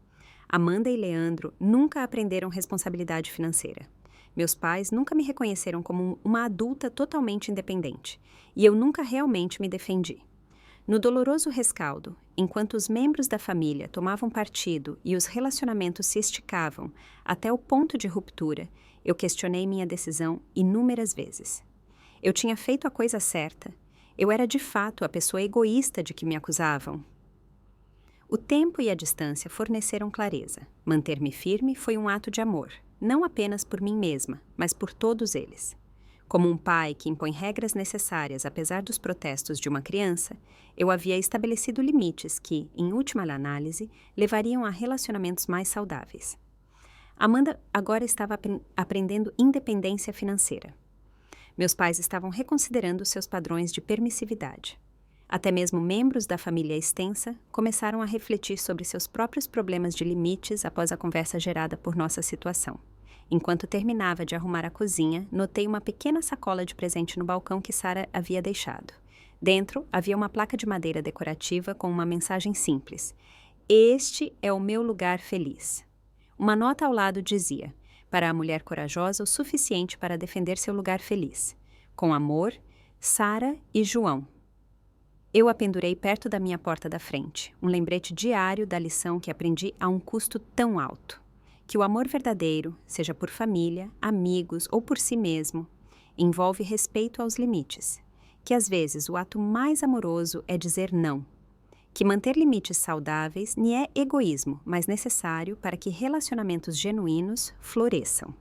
Amanda e Leandro nunca aprenderam responsabilidade financeira. Meus pais nunca me reconheceram como uma adulta totalmente independente, e eu nunca realmente me defendi. No doloroso rescaldo, enquanto os membros da família tomavam partido e os relacionamentos se esticavam até o ponto de ruptura, eu questionei minha decisão inúmeras vezes. Eu tinha feito a coisa certa. Eu era de fato a pessoa egoísta de que me acusavam. O tempo e a distância forneceram clareza. Manter-me firme foi um ato de amor, não apenas por mim mesma, mas por todos eles. Como um pai que impõe regras necessárias apesar dos protestos de uma criança, eu havia estabelecido limites que, em última análise, levariam a relacionamentos mais saudáveis. Amanda agora estava aprendendo independência financeira. Meus pais estavam reconsiderando seus padrões de permissividade. Até mesmo membros da família extensa começaram a refletir sobre seus próprios problemas de limites após a conversa gerada por nossa situação. Enquanto terminava de arrumar a cozinha, notei uma pequena sacola de presente no balcão que Sara havia deixado. Dentro havia uma placa de madeira decorativa com uma mensagem simples: "Este é o meu lugar feliz." Uma nota ao lado dizia: "Para a mulher corajosa o suficiente para defender seu lugar feliz. Com amor, Sara e João." Eu a pendurei perto da minha porta da frente, um lembrete diário da lição que aprendi a um custo tão alto. Que o amor verdadeiro, seja por família, amigos ou por si mesmo, envolve respeito aos limites. Que às vezes o ato mais amoroso é dizer não. Que manter limites saudáveis nem é egoísmo, mas necessário para que relacionamentos genuínos floresçam.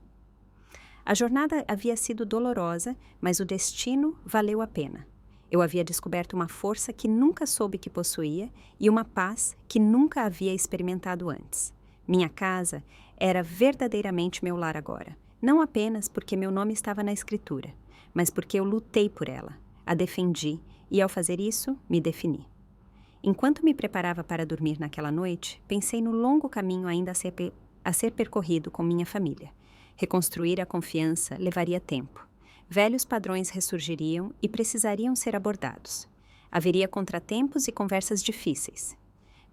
A jornada havia sido dolorosa, mas o destino valeu a pena. Eu havia descoberto uma força que nunca soube que possuía e uma paz que nunca havia experimentado antes. Minha casa era verdadeiramente meu lar agora, não apenas porque meu nome estava na escritura, mas porque eu lutei por ela, a defendi e, ao fazer isso, me defini. Enquanto me preparava para dormir naquela noite, pensei no longo caminho ainda a ser percorrido com minha família. Reconstruir a confiança levaria tempo. Velhos padrões ressurgiriam e precisariam ser abordados. Haveria contratempos e conversas difíceis.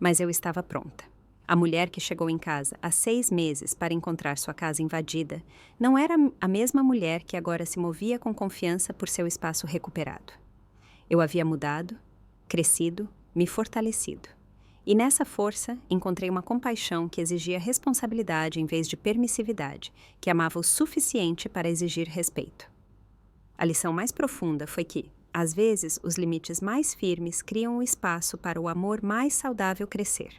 Mas eu estava pronta. A mulher que chegou em casa há 6 meses para encontrar sua casa invadida não era a mesma mulher que agora se movia com confiança por seu espaço recuperado. Eu havia mudado, crescido, me fortalecido. E nessa força encontrei uma compaixão que exigia responsabilidade em vez de permissividade, que amava o suficiente para exigir respeito. A lição mais profunda foi que, às vezes, os limites mais firmes criam o espaço para o amor mais saudável crescer.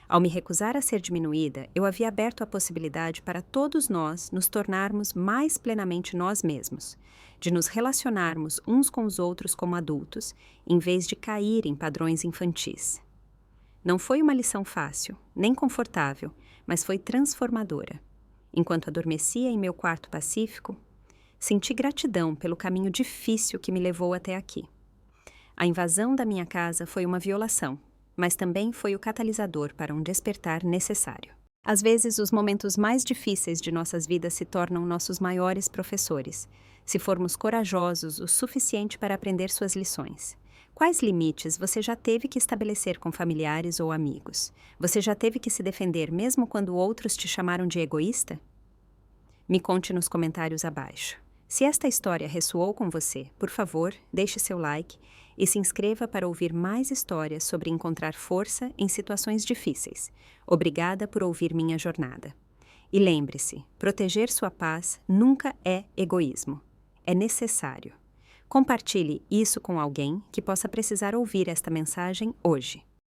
Ao me recusar a ser diminuída, eu havia aberto a possibilidade para todos nós nos tornarmos mais plenamente nós mesmos, de nos relacionarmos uns com os outros como adultos, em vez de cair em padrões infantis. Não foi uma lição fácil, nem confortável, mas foi transformadora. Enquanto adormecia em meu quarto pacífico, senti gratidão pelo caminho difícil que me levou até aqui. A invasão da minha casa foi uma violação, mas também foi o catalisador para um despertar necessário. Às vezes, os momentos mais difíceis de nossas vidas se tornam nossos maiores professores, se formos corajosos o suficiente para aprender suas lições. Quais limites você já teve que estabelecer com familiares ou amigos? Você já teve que se defender mesmo quando outros te chamaram de egoísta? Me conte nos comentários abaixo. Se esta história ressoou com você, por favor, deixe seu like e se inscreva para ouvir mais histórias sobre encontrar força em situações difíceis. Obrigada por ouvir minha jornada. E lembre-se, proteger sua paz nunca é egoísmo. É necessário. Compartilhe isso com alguém que possa precisar ouvir esta mensagem hoje.